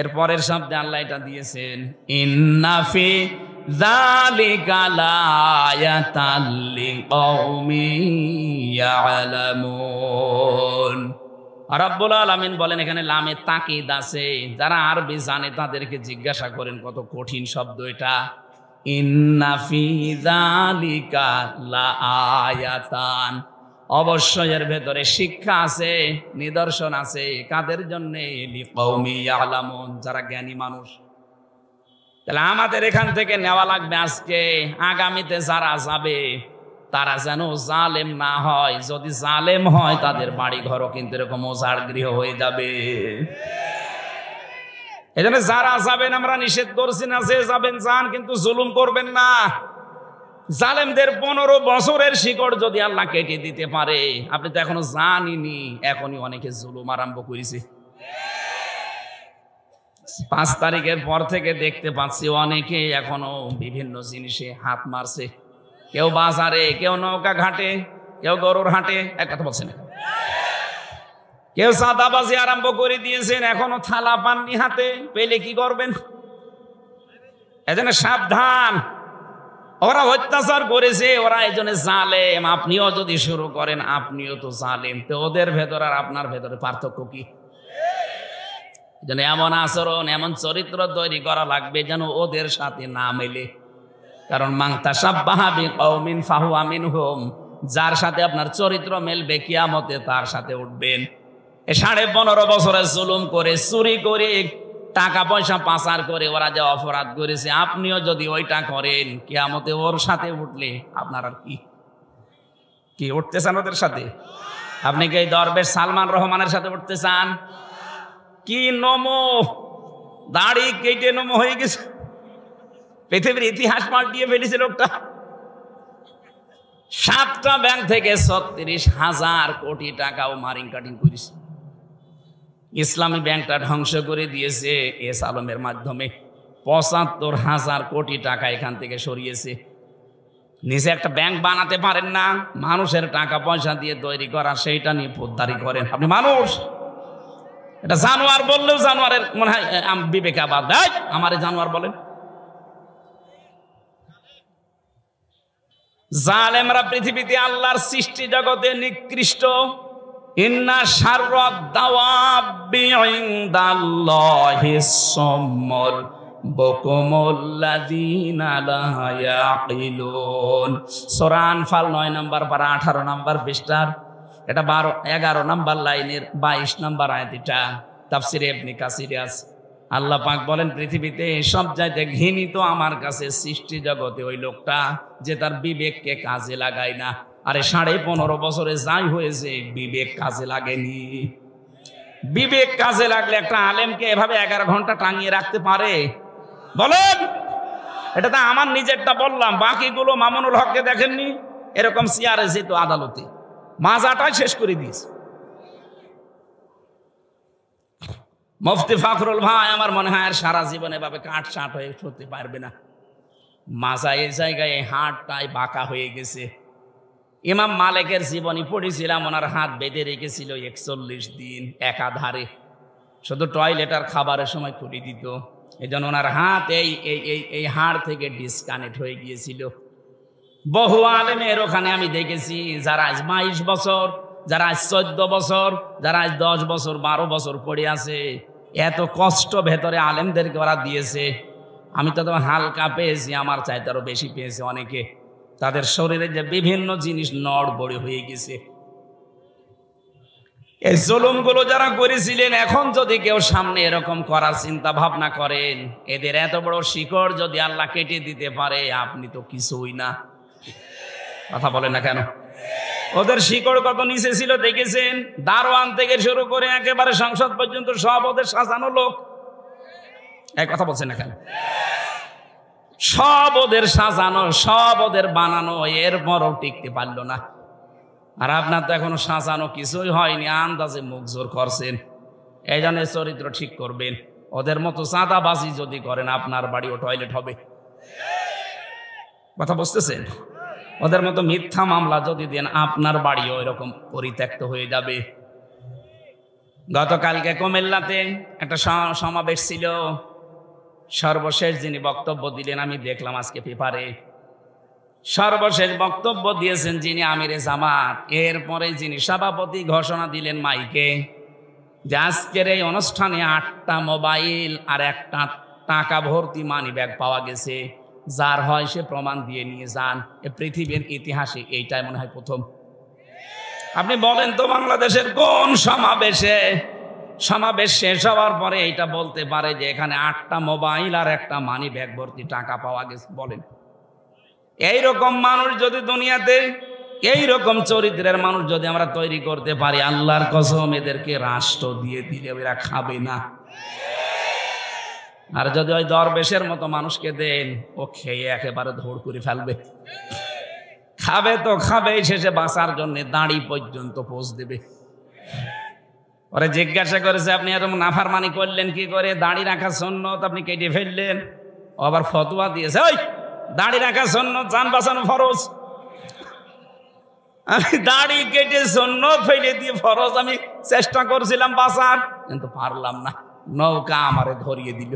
এর পরের শব্দে আল্লাহ এটা দিয়েছেন, ইন্না ফি যালিকা লায়াতাল লিকাউমিন ইয়ালামুন। রাব্বুল আলামিন বলেন এখানে লামে তাকিদ আছে, যারা আরবি জানে তাদেরকে জিজ্ঞাসা করেন কত কঠিন শব্দ এটা। ইন্না ফি যালিকা লাআয়াতান, অবশ্যই এর ভেতরে শিক্ষা আছে, নিদর্শন আছে। কাদের জন্য? লিকাউমি ইয়ালামুন, যারা জ্ঞানী মানুষ। তাহলে আমাদের এখান থেকে নেওয়া লাগবে আজকে, আগামীতে যারা যাবে তারা যেন জালেম না হয়। যদি জালেম হয় তাদের বাড়ি ঘরও কিন্তু এরকম ওজাড় গৃহ হয়ে যাবে। এজন্য যারা যাবেন আমরা নিষেধ করছি না, যে যাবেন যান, কিন্তু জুলুম করবেন না। জালেমদের 15 বছরের শিকড় যদি আল্লাহ কেটে দিতে পারে, আপনি তো এখনো জানিনি, এখনই অনেকে জুলুম আরম্ভ করেছে। 5 তারিখের পর থেকে দেখতে পাচ্ছি অনেকে এখনো বিভিন্ন জিনিসে হাত মারছে। কেউ বাজারে, কেউ নৌকা ঘাটে, কেউ গরুর হাটে। এক কথা বলছেন, কেউ চাঁদাবাজি আরম্ভ করে দিয়েছেন, এখনো থালা পাননি হাতে, পেলে কি করবেন? এজন্য সাবধান। ওরা অত্যাচার করেছে, ওরা এজন্য জালেম। আপনিও যদি শুরু করেন, আপনিও তো জালেম। তো ওদের ভেতর আর আপনার ভেতরে পার্থক্য কি? যেন এমন আচরণ, এমন চরিত্র তৈরি করা লাগবে যেন ওদের সাথে না মেলে। কারণ মান তাশাব্বাহা বিকওমিন ফাহুয়া মিনহুম, যার সাথে আপনার চরিত্র মেলবে কিয়ামতে তার সাথে উঠবেন। 15.5 বছরের জুলুম করে, চুরি করে, টাকা পয়সা পাচার করে ওরা যে অপরাধ করেছে, আপনিও যদি ওইটা করেন, কিয়ামতে ওর সাথে উঠলে আপনার আর কি উঠতে চান ওদের সাথে? আপনি কি এই দরবেশ সালমান রহমানের সাথে উঠতে চান? কি নমো, দাড়ি কেটে নমো হয়ে গেছে, পৃথিবীর ইতিহাস পাল্টিয়ে ফেলেছে লোকটা। 7টা ব্যাংক থেকে 36,000 কোটি টাকাও মারিং কাটিং করেছে। ইসলামী ব্যাংকটা ধ্বংস করে দিয়েছে এস আলমের মাধ্যমে। 75,000 কোটি টাকা এখান থেকে সরিয়েছে। নিজে একটা ব্যাংক বানাতে পারেন না, মানুষের টাকা পয়সা দিয়ে তৈরি করা, সেইটা নিয়ে পোদ্দারি করেন আপনি। মানুষ এটা জানোয়ার বললেও জানোয়ারের মনে হয় বিবেকাবাদ। আমারে জানোয়ার বলেন। জালেমরা পৃথিবীতে আল্লাহর সৃষ্টি জগতে নিকৃষ্ট। ইন্না শাররাদ দাওয়াবি ইনদাল্লাহিস সুম্মুল বুকুমুল্লাযীনা লা ইয়াকিলুন। সূরা আনফাল 9 নম্বর পারা 18 নম্বর পৃষ্ঠার এটা 11 নম্বর লাইনের 22 নম্বর আয়াত। এটা তাফসিরে ইবনে কাসিরে আছে। আল্লাহ পাক বলেন, পৃথিবীতে সব চাইতে ঘৃণিত আমার কাছে সৃষ্টি জগতে ওই লোকটা যে তার বিবেককে কাজে লাগায় না। আরে 15.5 বছরে যাই হয়েছে, বিবেক কাজে লাগেনি। বিবেক কাজে লাগলে একটা আলেমকে এভাবে 11 ঘন্টা টাঙিয়ে রাখতে পারে? বলেন। এটা তো আমার নিজেরটা বললাম, বাকিগুলো মামুনুল হককে দেখেননি? এরকম চেয়ারে যেত আদালতে, মাজাটাই শেষ করে দিয়েছে। মুফতি ফখরুল ভাই আমার মনে হয় আর সারা জীবন এভাবে কাটছাট হয়ে শুতে পারবে না। মাজা এই জায়গায় হাতটাই বাঁকা হয়ে গেছে। ইমাম মালিকের জীবনী পড়েছিলাম, ওনার হাত বেঁধে রেখেছিল 41 দিন একাধারে, শুধু টয়লেট আর খাবারের সময় খুলে দিত। এই জন্য ওনার হাত এই হাড় থেকে ডিসকানেক্ট হয়ে গিয়েছিল। বহু আলেমের ওখানে আমি দেখেছি যারা আজ 22 বছর, যারা আজ 14 বছর, যারা আজ 10 বছর 12 বছর পড়ে আছে। এত কষ্ট ভেতরে আলেমদেরকে ওরা দিয়েছে। আমি তো হালকা পেয়েছি, আমার চাইতে আরো বেশি পেয়েছে অনেকে। তাদের শরীরে যে বিভিন্ন জিনিস নড়বড়ে হয়ে গেছে। এই জুলুমগুলো যারা করেছিলেন, এখন যদি কেউ সামনে এরকম করার চিন্তা ভাবনা করেন, এদের এত বড় শিকড় যদি আল্লাহ কেটে দিতে পারে, আপনি তো কিছুই না। কথা বলেন না কেন? ওদের শিকড় কত নিচে ছিল দেখেছেন? দারোয়ান থেকে শুরু করে একেবারে সংসদ পর্যন্ত সব ওদের সাজানো লোক। এক কথা বলছেন না কেন? সব ওদের সাজানো, সব ওদের বানানো, এরপরও টিকতে পারল না। আর আপনার তো এখনো সাজানো কিছুই হয়নি, আন্দাজে মুখ জোর করছেন। এই জন্য চরিত্র ঠিক করবেন। ওদের মতো চাঁদাবাজি যদি করেন, আপনার বাড়িও টয়লেট হবে। কথা বুঝতেছেন? ওদের মতো মিথ্যা মামলা যদি দেন, আপনার বাড়িও এরকম পরিত্যক্ত হয়ে যাবে। গতকালকে কুমিল্লাতে একটা সমাবেশ ছিল। সর্বশেষ যিনি বক্তব্য দিলেন, আমি দেখলাম আজকে পেপারে, সর্বশেষ বক্তব্য দিয়েছেন যিনি আমিরে জামাত। এরপরে যিনি সভাপতি ঘোষণা দিলেন মাইকে যে আজকের এই অনুষ্ঠানে 8টা মোবাইল আর একটা টাকা ভর্তি মানি ব্যাগ পাওয়া গেছে। যার হয় সে প্রমাণ দিয়ে নিয়ে যান। এ পৃথিবীর ইতিহাসে এইটাই মনে হয় প্রথম। আপনি বলেন তো, বাংলাদেশের কোন সমাবেশ শেষ হওয়ার পরে এইটা বলতে পারে যে এখানে 8টা মোবাইল আর একটা মানি ব্যাগ ভর্তি টাকা পাওয়া গেছে? বলেন। এইরকম মানুষ যদি দুনিয়াতে, এইরকম চরিত্রের মানুষ যদি আমরা তৈরি করতে পারি, আল্লাহর কসম এদেরকে রাষ্ট্র দিয়ে দিলে এরা খাবে না। আর যদি ওই দরবেশের মতো মানুষকে দেন, ও খেয়ে একেবারে ধর করে ফেলবে। খাবে তো খাবে, শেষে বাঁচার জন্য দাড়ি পর্যন্ত পোষ দেবে। ওরে জিজ্ঞাসা করেছে, আপনি এরকম নাফরমানি করলেন কি করে? দাড়ি রাখা সুন্নত, আপনি কেটে ফেললেন। ও আবার ফতোয়া দিয়েছে, ওই দাড়ি রাখা সুন্নত, জান বাঁচানো ফরজ। আমি দাড়ি কেটে সুন্নত ফেলে দিয়ে ফরজ আমি চেষ্টা করছিলাম বাঁচার, কিন্তু পারলাম না। নৌকা আমারে ধরিয়ে দিল,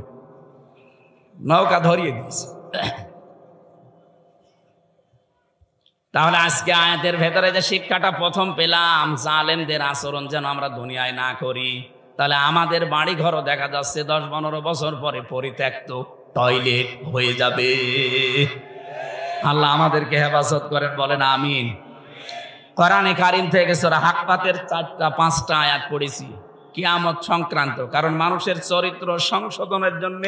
নৌকা ধরিয়ে দিয়েছে। তাহলে আজকে আয়াতের ভেতরে যে শিক্ষাটা প্রথম পেলাম, জালেমদের আচরণ যেন আমরা দুনিয়ায় না করি। তাহলে আমাদের বাড়ি ঘরও দেখা যাচ্ছে 10-15 বছর পরে পরিত্যক্ত টয়লেট হয়ে যাবে। আল্লাহ আমাদেরকে হেফাজত করেন, বলেন আমিন। কোরআনে কারীম থেকে সূরা হাক্কাতের 4-5টা আয়াত পড়েছি কিয়ামত সংক্রান্ত। কারণ মানুষের চরিত্র সংশোধনের জন্য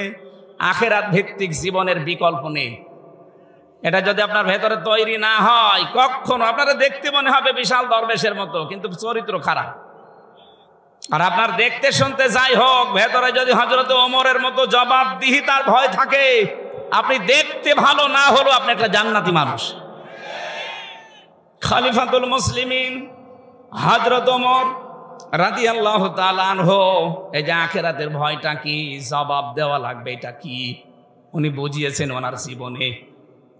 আখিরাত ভিত্তিক জীবনের বিকল্প নেই। এটা যদি আপনার ভেতরে তৈরি না হয়, কখনো আপনারা দেখতে মনে হবে বিশাল দরবেশের মতো, কিন্তু চরিত্র খারাপ। আর আপনার দেখতে শুনতে যাই হোক, ভেতরে যদি হযরত ওমরের মতো জবাবদিহিতার ভয় থাকে, আপনি দেখতে ভালো না হলো আপনি একটা জান্নাতি মানুষ। খলিফাতুল মুসলিমিন হযরত ওমর রাদিয়াল্লাহু তাআলা আনহু এই যে আখিরাতের ভয়টা কি, জবাব দেওয়া লাগবে এটা কি, উনি বুঝিয়েছেন ওনার জীবনে।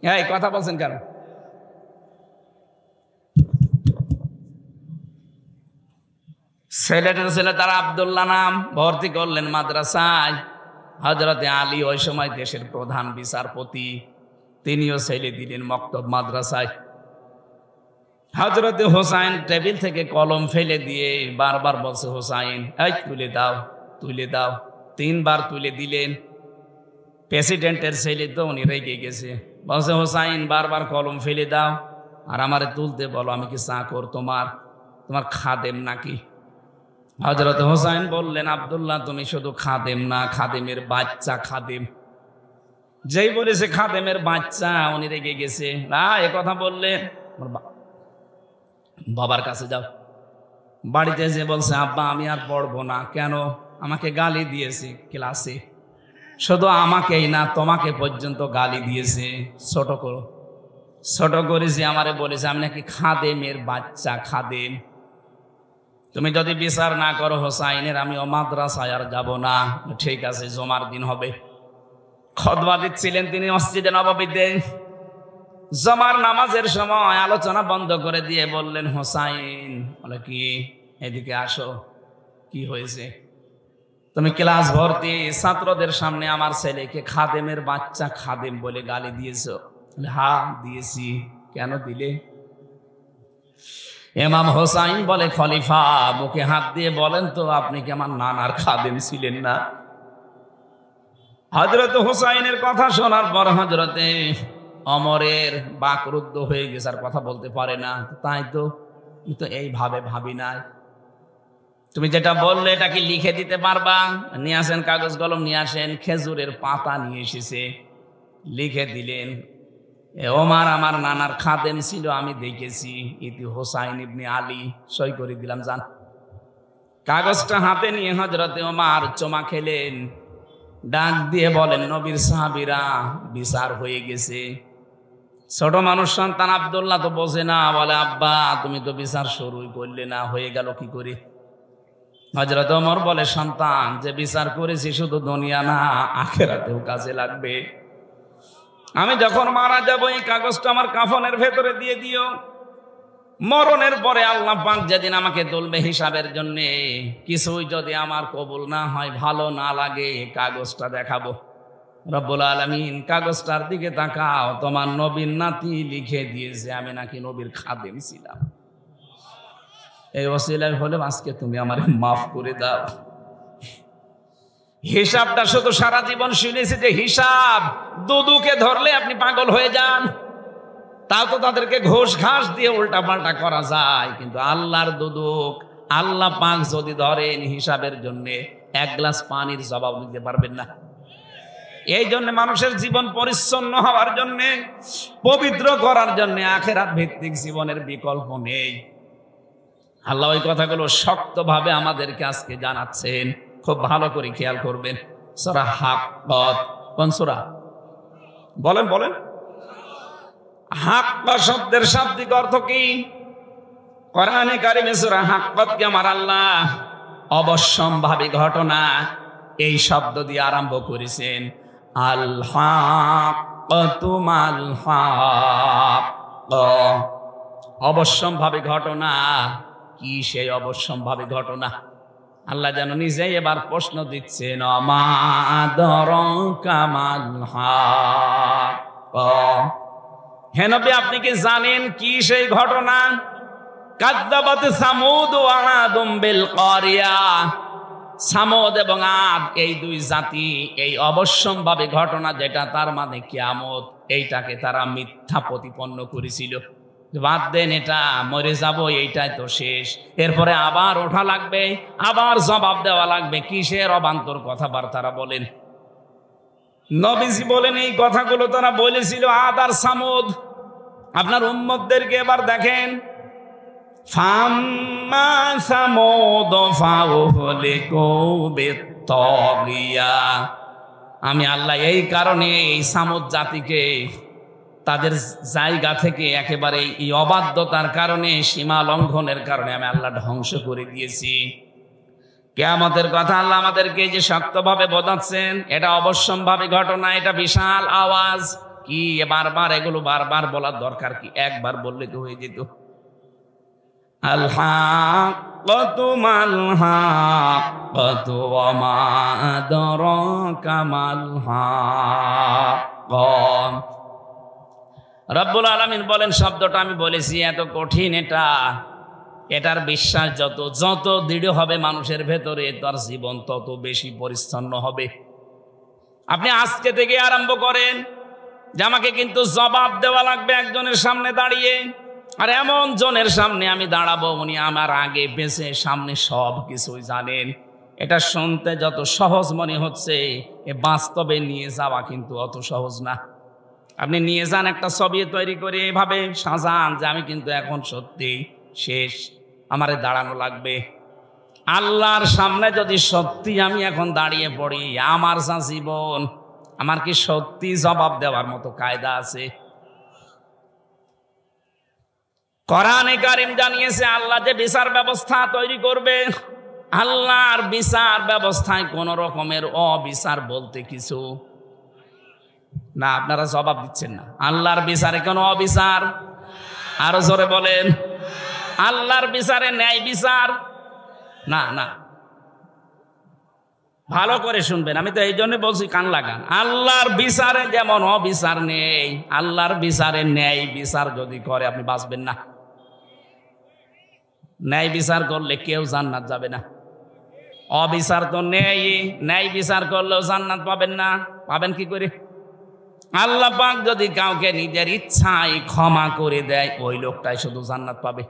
এই কথা বলছেন কেন? ছেলেটার ছেলে তার আব্দুল্লাহ নাম, ভর্তি করলেন মাদ্রাসায়। হযরতে আলী ওই সময় দেশের প্রধান বিচারপতি, তিনিও ছেলে দিলেন মক্তব মাদ্রাসায়। হযরতে হোসাইন টেবিল থেকে কলম ফেলে দিয়ে বারবার বলছে, হোসাইন এই তুলে দাও, তুলে দাও। 3 বার তুলে দিলেন। প্রেসিডেন্টের ছেলে তো, উনি রেগে গেছে, বলছে হোসাইন বারবার কলম ফেলে দাও আর আমারে তুলতে বলো, আমি কি চাকর তোমার খাদেম নাকি? হযরত হোসাইন বললেন, আব্দুল্লাহ তুমি শুধু খাদেম না, খাদেমের বাচ্চা খাদেম। যেই বলেছে খাদেমের বাচ্চা, উনি রেগে গেছে। এ কথা বললে বাবার কাছে যাও। বাড়িতে যে বলছে, আব্বা আমি আর পড়বো না। কেন? আমাকে গালি দিয়েছে ক্লাসে, শুধু আমাকেই না তোমাকে পর্যন্ত গালি দিয়েছে। ছোট করেছে, আমারে বলেছে আমি নাকি খাদেমের বাচ্চা, খাদেম। তুমি যদি বিচার না করো হোসাইনের, আমি ও মাদ্রাসায় আর যাব না। ঠিক আছে, জমার দিন হবে। খুতবা দিচ্ছিলেন তিনি মসজিদে নববীতে। জমার নামাজের সময় আলোচনা বন্ধ করে দিয়ে বললেন, হোসাইন বলে কি, এদিকে আসো। কি হয়েছে? তুমি ক্লাস ভর্তি ছাত্রদের সামনে আমার ছেলেকে খাদেমের বাচ্চা, খাদেম বলে গালি দিয়েছো। হ্যাঁ দিয়েছি। কেন দিলে? ইমাম হোসাইন বলে, খলিফা বুকে হাত দিয়ে বলেন তো, আপনি কি আমার নানার খাদেম ছিলেন না? হযরত হোসাইনের কথা শোনার পর হযরতে ওমরের বাকরুদ্ধ হয়ে গেছে, আর কথা বলতে পারে না। তাই তো, এইভাবে ভাবি নাই। তুমি যেটা বললে এটা কি লিখে দিতে পারবা? নিয়ে আসেন, কাগজ কলম নিয়ে আসেন। খেজুরের পাতা নিয়ে এসেছে, লিখে দিলেন, ওমর আমার নানার খাদেম ছিল, আমি দেখেছি। ইতি হোসাইন ইবনে আলী। সই করে দিলাম, যান। কাগজটা হাতে নিয়ে হযরতে ওমর চমা খেলেন, ডাক দিয়ে বলেন, নবীর সাহাবীরা, বিচার হয়ে গেছে। ছোট মানুষ সন্তান আব্দুল্লাহ তো বোঝে না, বলে আব্বা তুমি তো বিচার শুরুই করলে না, হয়ে গেল কি করে? হযরত ওমর বলে, সন্তান যে বিচার করেছি শুধু দুনিয়া না, আখিরাতেও কাজে লাগবে। আমি যখন মারা যাব এই কাগজটা আমার কাফনের ভেতরে দিয়ে দিও। মরণের পরে আল্লাহ পাক যেদিন আমাকে তুলবে হিসাবের জন্য, কিছুই যদি আমার কবুল না হয়, ভালো না লাগে, কাগজটা দেখাবো। রব্বুল আলামিন কাগজটার দিকে তাকাও, তোমার নবীর নাতি লিখে দিয়েছে আমি নাকি নবীর খাদেম ছিলাম। এই ওসিলায় হলে আজকে তুমি আমারে মাফ করে দাও। হিসাবটা শুধু সারা জীবন শুনেছি যে হিসাব, দুদুকে ধরলে আপনি পাগল হয়ে যান। তাও তো তাদেরকে ঘোষ ঘাস দিয়ে উল্টা পাল্টা করা যায়, কিন্তু আল্লাহর দুদুক আল্লাহ পাক যদি ধরেন হিসাবের জন্য, 1 গ্লাস পানির জবাব দিতে পারবেন না। এই জন্য মানুষের জীবন পরিচ্ছন্ন হওয়ার জন্য, পবিত্র করার জন্য আখিরাত ভিত্তিক জীবনের বিকল্প নেই। আল্লাহ ওই কথাগুলো শক্তভাবে আমাদেরকে আজকে জানাচ্ছেন। খুব ভালো করে খেয়াল করবেন। সূরা হাক্কাত, কোন সূরা? বলেন বলেন। হাক্কা শব্দের শাব্দিক অর্থ কি? কোরআনে কারিমে সূরা হাক্কাতকে আমার আল্লাহ অবশ্যম্ভাবী ঘটনা এই শব্দ দিয়ে আরম্ভ করেছেন। আল হাক্কাতু মাল হাক্কা, অবশ্যম্ভাবী ঘটনা। কি সেই অবশ্যম্ভাবী ঘটনা? আল্লাহ যেন নিজেই এবার প্রশ্ন দিচ্ছেন, মা আদরাকা মাল হাক্কা। হে নবী আপনি কি জানেন কি সেই ঘটনা? কাযযাবাত সামুদ ওয়া আদুম বিল কারিয়া। সামুদ এবং আদ এই 2 জাতি এই অবশ্যম্ভাবী ঘটনা যেটা, তার মানে কিয়ামত, এইটাকে তারা মিথ্যা প্রতিপন্ন করেছিল। বাদ দেন, এটা মরে যাব, এইটাই তো শেষ। এরপরে আবার ওঠা লাগবে, আবার জবাব দেওয়া লাগবে। কিসের অবান্তর কথাবার্তারা বলেন। নবীজি বলেন এই কথাগুলো তারা বলেছিল আদ আর সামুদ। আপনার উম্মতদেরকে এবার দেখেন, ফাম্মা সামুদ ফাউহলিকু বিত্তাগিয়া। আমি আল্লাহ এই কারণে এই সামুদ জাতিকে তাদের জায়গা থেকে একেবারে এই অবাধ্যতার কারণে, সীমা লঙ্ঘনের কারণে আমি আল্লাহ ধ্বংস করে দিয়েছি। কিয়ামতের কথা আল্লাহ আমাদেরকে যে শক্তভাবে বোঝাচ্ছেন, এটা অবশ্যম্ভাবী ঘটনা, এটা বিশাল আওয়াজ। কি বারবার এগুলো বারবার বলার দরকার কি? একবার বললে তো হয়ে যেত। আল হাক্কাতু মাল হাক্কাতু ওয়া মা আদরাকা মাল হাক্কা। রব্বুল আলামিন বলেন, শব্দটা আমি বলেছি এত কঠিন, এটার বিশ্বাস যত দৃঢ় হবে মানুষের ভেতরে, তার জীবন তত বেশি পরিচ্ছন্ন হবে। আপনি আজকে থেকে আরম্ভ করেন যে আমাকে কিন্তু জবাব দেওয়া লাগবে একজনের সামনে দাঁড়িয়ে, আর এমন জনের সামনে আমি দাঁড়াবো উনি আমার আগে বেঁচে সামনে সব কিছুই জানেন। এটা শুনতে যত সহজ মনে হচ্ছে, এ বাস্তবে নিয়ে যাওয়া কিন্তু অত সহজ না। আপনি নিয়ে যান একটা ছবি তৈরি করে, এভাবে সাজান যে আমি কিন্তু এখন সত্যি শেষ, আমারে দাঁড়ানো লাগবে। আল্লাহর সামনে যদি সত্যি আমি এখন দাঁড়িয়ে পড়ি, আমার যা জীবন, আমার কি সত্যি জবাব দেওয়ার মতো কায়দা আছে? কোরআনে কারীম জানিয়েছে আল্লাহ যে বিচার ব্যবস্থা তৈরি করবে, আল্লাহর বিচার ব্যবস্থায় কোন রকমের অবিচার বলতে কিছু না। আপনারা জবাব দিচ্ছেন না। আল্লাহর বিচারে কোনো অবিচার? আরো জোরে বলেন, আল্লাহর বিচারে ন্যায় বিচার না। না, ভালো করে শুনবেন, আমি তো এই জন্য বলছি কান লাগান। আল্লাহর বিচারে যেমন অবিচার নেই, আল্লাহর বিচারে ন্যায় বিচার যদি করে আপনি বাঁচবেন না। ন্যায় বিচার করলে কেউ জান্নাত যাবে না। অবিচার তো নেই, ন্যায় বিচার করলেও জান্নাত পাবেন না। পাবেন কি করে? আল্লাহ পাক যদি কাউকে নিজের ইচ্ছায় ক্ষমা করে দেয়, ওই লোকটাই শুধু জান্নাত পাবে।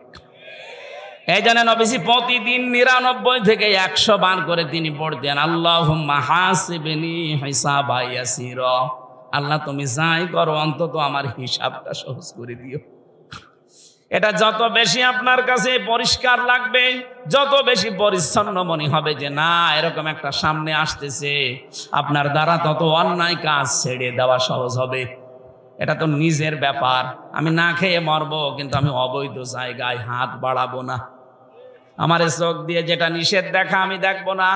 এই জন্য নবীজি প্রতিদিন 99 থেকে 100 বার করে তিনি পড়তেন, আল্লাহুম্মা হাসিবনি হিসাবা ইয়াসিরা। আল্লাহ তুমি যাই করো অন্তত আমার হিসাবটা সহজ করে দিও। এটা যত বেশি আপনার কাছে পরিষ্কার লাগবে, যত বেশি পরিচ্ছন্ন মনে হবে যে না এরকম একটা সামনে আসতেছে, আপনার দ্বারা তত অন্যায় কাজ ছেড়ে দেওয়া সহজ হবে। এটা তো নিজের ব্যাপার, আমি না খেয়ে মরবো কিন্তু আমি অবৈধ জায়গায় হাত বাড়াবো না। আমার চোখ দিয়ে যেটা নিষেধ দেখা আমি দেখবো না।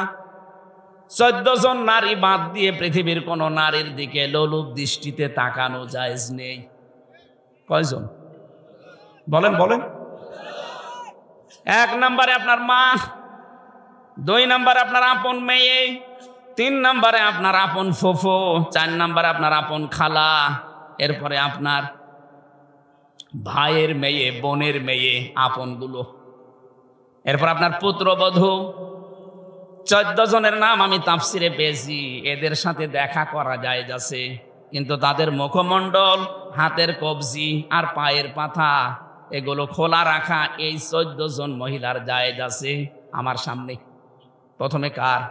14 জন নারী বাদ দিয়ে পৃথিবীর কোন নারীর দিকে লোলুপ দৃষ্টিতে তাকানো জায়েজ নেই। কয়জন বলেন? 1 নম্বরে আপনার মা, 2 নম্বরে আপনার আপন মেয়ে, 3 নম্বরে আপনার আপন ফুফু, 4 নম্বরে আপনার আপন খালা, এরপরে আপনার ভাইয়ের মেয়ে, বোনের মেয়ে, আপনগুলো, এরপর আপনার পুত্রবধূ। 14 জনের নাম আমি তাফসিরে পেয়েছি। এদের সাথে দেখা করা যায় যাচ্ছে, কিন্তু তাদের মুখমণ্ডল, হাতের কবজি আর পায়ের পাতা এগুলো খোলা রাখা এই 14 জন মহিলার জায়েজ আছে আমার সামনে। প্রথমে কার?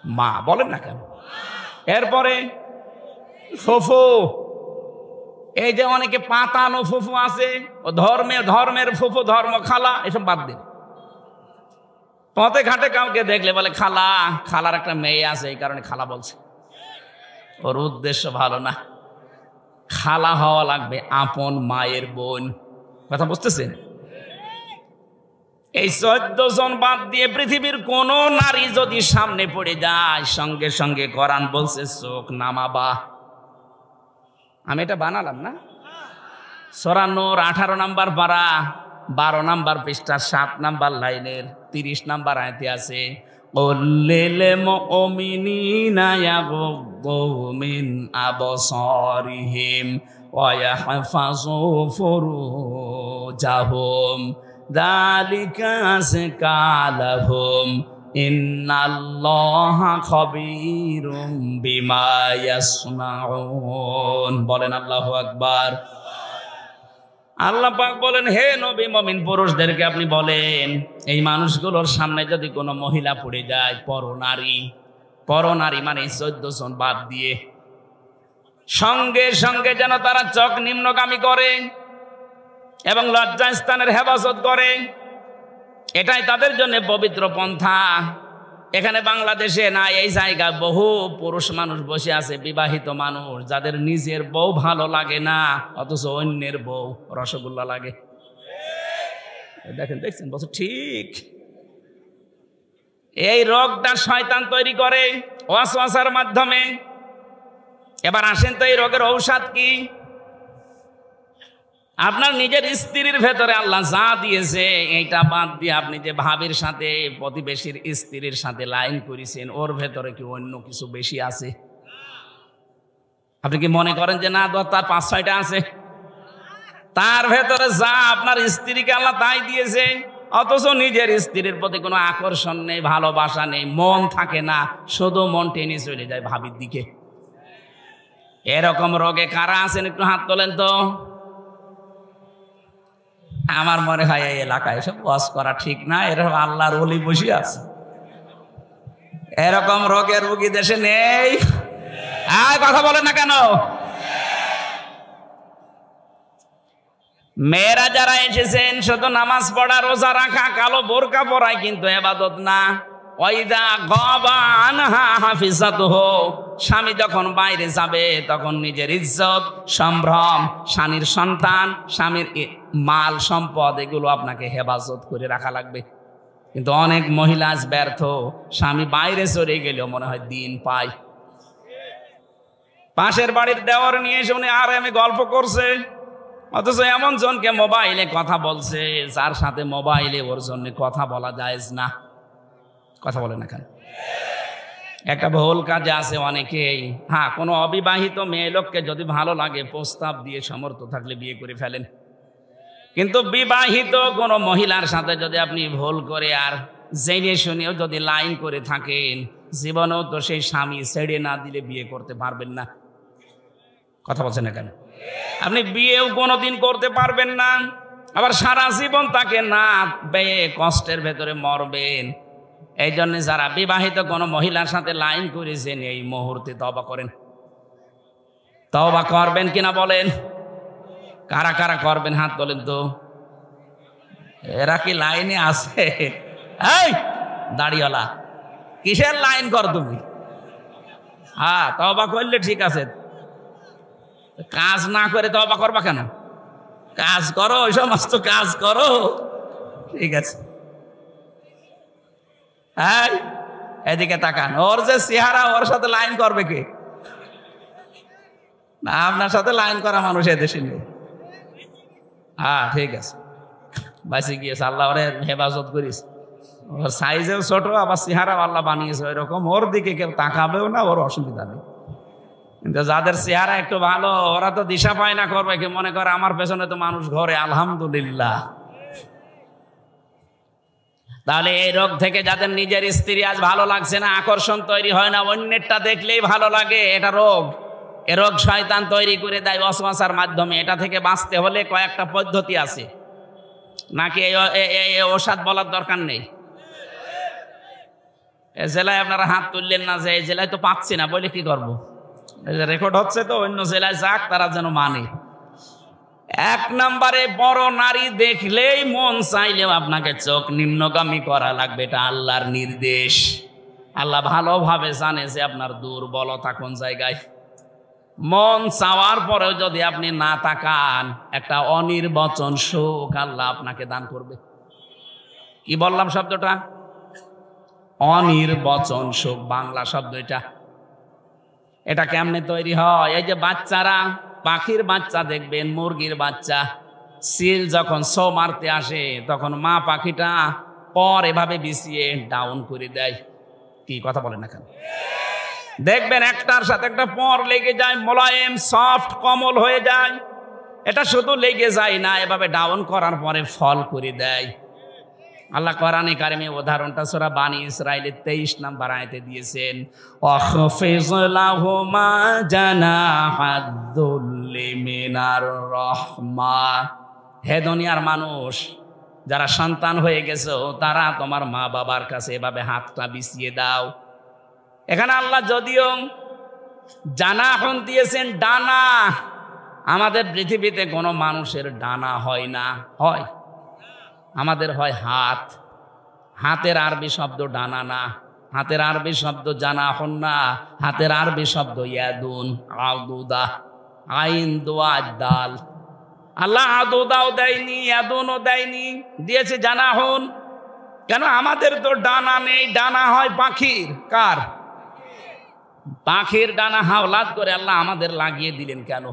মা। বলেন না কেন? এরপরে ফুফু। এই যে অনেকে পাতানো ফুফু আছে, ও ধর্মের ফুফু, ধর্ম খালা, এসব বাদ দিন। পথে ঘাটে কাউকে দেখলে বলে খালা, খালার একটা মেয়ে আছে এই কারণে খালা বলছে, ওর উদ্দেশ্য ভালো না। খালা হওয়া লাগবে আপন মায়ের বোন। কথা বুঝতেছেন? এই 14 জন বাদ দিয়ে পৃথিবীর কোন নারী যদি সামনে পড়ে যায়, সঙ্গে সঙ্গে কোরআন বলছে চোখ নামাবা। আমি এটা বানালাম না। সূরা নূর 18 নম্বর পারা 12 নম্বর পৃষ্ঠা 7 নম্বর লাইনের 30 নম্বর আয়াতে আছে, কুল্লিল মুমিনিনা ইয়াগুদ্দু মিন আবসারিহিম ওয়া ইয়াহফাযু ফুরুজাহুম যালিকা আযকা লাহুম ইন্নাল্লাহা খাবীরুম বিমা ইয়াসনাউন। বলেন আল্লাহু আকবার। আল্লাহ পাক বলেন, হে নবী মুমিন পুরুষদেরকে আপনি বলেন, এই মানুষগুলোর সামনে যদি কোনো মহিলা পড়ে যায়, পরনারী মানে 14 জন বাদ দিয়ে, সঙ্গে সঙ্গে যেন তারা চোখ নিম্নগামী করে এবং লজ্জাস্থানের হেফাজত করে। এটাই তাদের জন্য পবিত্র পন্থা। এখানে বাংলাদেশে না এই জায়গায় বহু পুরুষ মানুষ বসে আছে, বিবাহিত মানুষ, যাদের নিজের বউ ভালো লাগে না, অথচ অন্যের বউ রসগোল্লা লাগে। দেখেন, দেখছেন বলছে ঠিক। এই রোগটা শয়তান তৈরি করে ওয়াসওয়াসার মাধ্যমে। এবার আসেন তো এই রোগের ঔষধ কি? আপনার নিজের স্ত্রীর ভেতরে আল্লাহ যা দিয়েছে এইটা বাদ দিয়ে আপনি যে ভাবির সাথে, প্রতিবেশীর স্ত্রীর সাথে লাইন করেছেন, ওর ভেতরে কি অন্য কিছু বেশি আছে? আপনি কি মনে করেন যে না, তার 5-6টা আছে? তার ভেতরে যা আপনার স্ত্রীকে আল্লাহ তাই দিয়েছে, অথচ নিজের স্ত্রীর প্রতি কোনো আকর্ষণ নেই, ভালোবাসা নেই, মন থাকে না, শুধু মন টেনে চলে যায় ভাবির দিকে। এরকম রোগে কারা আছেন একটু হাত তোলেন তো। আমার মনে হয় এই এলাকায় এসব ওয়াজ করা ঠিক না, এরকম আল্লাহর ওলি বসে আছে। এরকম রোগের রোগী দেশে নেই। কথা বলে না কেন? মেয়েরা যারা এসেছেন শুধু নামাজ পড়া, রোজা রাখা, কালো বোরকা পরায় কিন্তু ইবাদত না। ওয়াইদা গাবা আনহা হাফিজাতুহু, স্বামী যখন বাইরে যাবে তখন নিজের ইজ্জত, সম্ভ্রম, স্বামীর সন্তান, স্বামীর মাল সম্পদ, এগুলো আপনাকে হেফাজত করে রাখা লাগবে। কিন্তু অনেক মহিলা আজ ব্যর্থ, স্বামী বাইরে চলে গেলেও মনে হয় দিন পায়। পাশের বাড়ির দেওয়ার নিয়ে এসে উনি আর আমি গল্প করছে, অথচ এমন জনকে মোবাইলে কথা বলছে যার সাথে মোবাইলে ওর জন্য কথা বলা জায়েজ না। কথা বলে না কেন? একটা ভুল কাজে আছে অনেকেই। হ্যাঁ, কোনো অবিবাহিত মেয়ে লোককে যদি ভালো লাগে, প্রস্তাব দিয়ে সমর্থ থাকলে বিয়ে করে ফেলেন। কিন্তু বিবাহিত কোনো মহিলার সাথে যদি আপনি ভুল করে আর জেনে শুনেও যদি লাইন করে থাকেন, জীবনেও তো সেই স্বামী ছেড়ে না দিলে বিয়ে করতে পারবেন না। কথা বলছেন না কেন? আপনি বিয়েও কোনোদিন করতে পারবেন না, আবার সারা জীবন তাকে না পেয়ে কষ্টের ভেতরে মরবেন। এই জন্য যারা বিবাহিত কোনো মহিলার সাথে লাইন করেছেন, এই মুহূর্তে তওবা করেন। তওবা করবেন কিনা বলেন? কারা কারা করবেন হাত তোলেন তো। এরা কি লাইনে আছে? এই দাড়িওয়ালা, কিসের লাইন কর তুমি? হ্যাঁ, তওবা করলে ঠিক আছে, কাজ না করে তওবা করবা কেন? কাজ করো, ওই সমস্ত কাজ করো, ঠিক আছে। হ্যাঁ, এদিকে তাকান। ওর যে চেহারা, ওর সাথে লাইন করবে কে? না, আপনার সাথে লাইন করা মানুষ এদেশে নেই। হ্যাঁ, ঠিক আছে, বাঁচে গিয়েছে, আল্লাহ ওরে হেফাজত করিস। ওর সাইজেও ছোট, আবার চেহারাও আল্লাহ বানিয়েছে ওই রকম, ওর দিকে কেউ তাকাবেও না, ওর অসুবিধা নেই। কিন্তু যাদের চেহারা একটু ভালো, ওরা তো দিশা পায় না করবে কি, মনে করে আমার পেছনে তো মানুষ ঘরে, আলহামদুলিল্লাহ। তাহলে এই রোগ থেকে যাদের নিজের স্ত্রী আজ ভালো লাগছে না, আকর্ষণ তৈরি হয় না, অন্যেরটা দেখলেই ভালো লাগে, এটা রোগ। এ রোগ শয়তান তৈরি করে দেয় ওয়াসওয়াসার মাধ্যমে। এটা থেকে বাঁচতে হলে কয়েকটা পদ্ধতি আছে, নাকি এই ওষুধ বলার দরকার নেই? এ জেলায় আপনারা হাত তুললেন না যে এই জেলায় তো পাচ্ছি না, বলে কি করবো? রেকর্ড হচ্ছে তো, অন্য জেলায় যাক, তারা যেন মানে। 1 নম্বরে, বড় নারী দেখলেই মন চাইলেও আপনাকে চোখ নিম্নগামী করা লাগবে, এটা আল্লাহর নির্দেশ। আল্লাহ ভালোভাবে জানে যে আপনার দুর্বলতা কোন জায়গায়। মন চাওয়ার পরেও যদি আপনি না তাকান, একটা অনির্বচন সুখ আল্লাহ আপনাকে দান করবে। কি বললাম শব্দটা? অনির্বচন সুখ, বাংলা শব্দ এটা। এটা কেমনে তৈরি হয়? এই যে বাচ্চারা, পাখির বাচ্চা দেখবেন, মুরগির বাচ্চা, সিল যখন শো মারতে আসে তখন মা পাখিটা পর এভাবে বিছিয়ে ডাউন করে দেয়। কি কথা বলেন না কেন? দেখবেন একটার সাথে একটা পর লেগে যায়, মোলায়েম সফট কোমল হয়ে যায়। এটা শুধু লেগে যায় না, এভাবে ডাউন করার পরে ফল করে দেয়। আল্লাহ কোরআনে কারিমে উদাহরণটা সূরা বানী ইসরাঈলের 23 নম্বর আয়াতে দিয়েছেন, ওয়াখফিজ লাহুমা জানাহাদ-দুল্লি মিনার রাহমা। হে দুনিয়ার মানুষ, যারা সন্তান হয়ে গেছো, তারা তোমার মা বাবার কাছে এভাবে হাতটা বিছিয়ে দাও। এখানে আল্লাহ যদিও জানাহুন দিয়েছেন, ডানা। আমাদের পৃথিবীতে কোনো মানুষের ডানা হয় না, হয়? আমাদের হয় হাত। হাতের আরবি শব্দ ডানা না, হাতের আরবি শব্দ জানাহুন না, হাতের আরবি শব্দ ইয়াদুন, আদুদা, আইন দোয়া দাল। আল্লাহ আদুদাও দেয়নি, ইয়াদুনও দেয়নি, দিয়েছে জানাহুন। কেন? আমাদের তো ডানা নেই, ডানা হয় পাখির। কার? পাখির ডানা হাওলাত করে আল্লাহ আমাদের লাগিয়ে দিলেন কেন?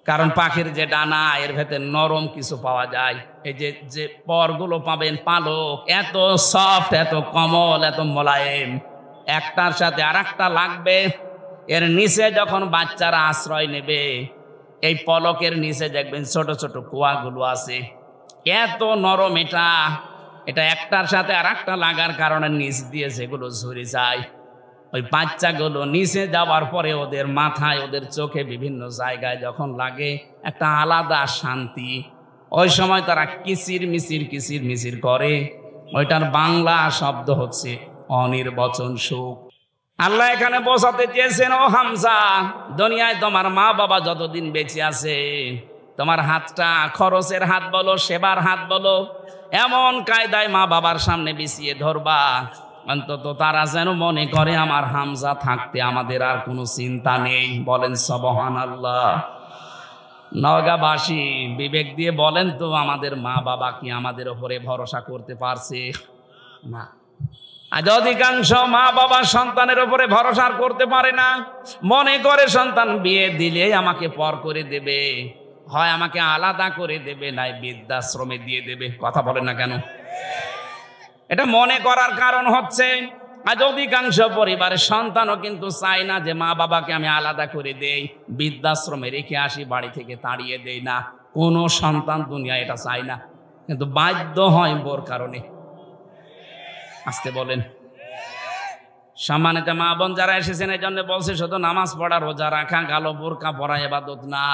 কারণ পাখির যে ডানা, এর ভেতরে নরম কিছু পাওয়া যায়। এই যে যে পরগুলো পাবেন, পালক এত সফট, এত কোমল, এত মোলায়েম, একটার সাথে আর একটা লাগবে। এর নিচে যখন বাচ্চারা আশ্রয় নেবে, এই পলকের নিচে দেখবেন ছোট ছোট কুয়াগুলো আছে, এত নরম এটা। এটা একটার সাথে আর একটা লাগার কারণে নিচ দিয়ে যেগুলো ঝরে যায়, ওই বাচ্চাগুলো নিচে যাওয়ার পরে ওদের মাথায়, ওদের চোখে, বিভিন্ন জায়গায় যখন লাগে একটা আলাদা শান্তি। ওই সময় তারা কিচির মিচির কিচির মিচির করে। ওইটার বাংলা শব্দ হচ্ছে অনির্বচন সুখ। আল্লাহ এখানে বোঝাতে চেয়েছেন, ও হামজা, দুনিয়ায় তোমার মা বাবা যতদিন বেঁচে আছে, তোমার হাতটা খরচের হাত বলো, সেবার হাত বলো, এমন কায়দায় মা বাবার সামনে বিছিয়ে ধরবা, অন্তত তারা যেন মনে করে আমার হামজা থাকতে আমাদের আর কোনো চিন্তা নেই। বলেন সুবহানাল্লাহ। নওগাঁবাসী বিবেক দিয়ে বলেন তো, আমাদের মা বাবা কি আমাদের উপরে ভরসা করতে পারছে? না। আজ অধিকাংশ মা বাবা সন্তানের উপরে ভরসা করতে পারে না। মনে করে সন্তান বিয়ে দিলে আমাকে পর করে দেবে, হয় আমাকে আলাদা করে দেবে, নাই বৃদ্ধাশ্রমে দিয়ে দেবে। কথা বলেন না কেন? এটা মনে করার কারণ হচ্ছে, আজ অধিকাংশ পরিবারের সন্তানও কিন্তু চায় না যে মা বাবাকে আমি আলাদা করে দেই, বৃদ্ধাশ্রমে রেখে আসি, বাড়ি থেকে তাড়িয়ে দেই না। কোনো সন্তান দুনিয়া এটা চায় না, কিন্তু বাধ্য হয় বোর কারণে। আসতে বলেন। সম্মানিত মা বোন যারা এসেছেন, এই জন্য বলছে শুধু নামাজ পড়া, রোজা রাখা, গালো বোরকা পরা ইবাদত না।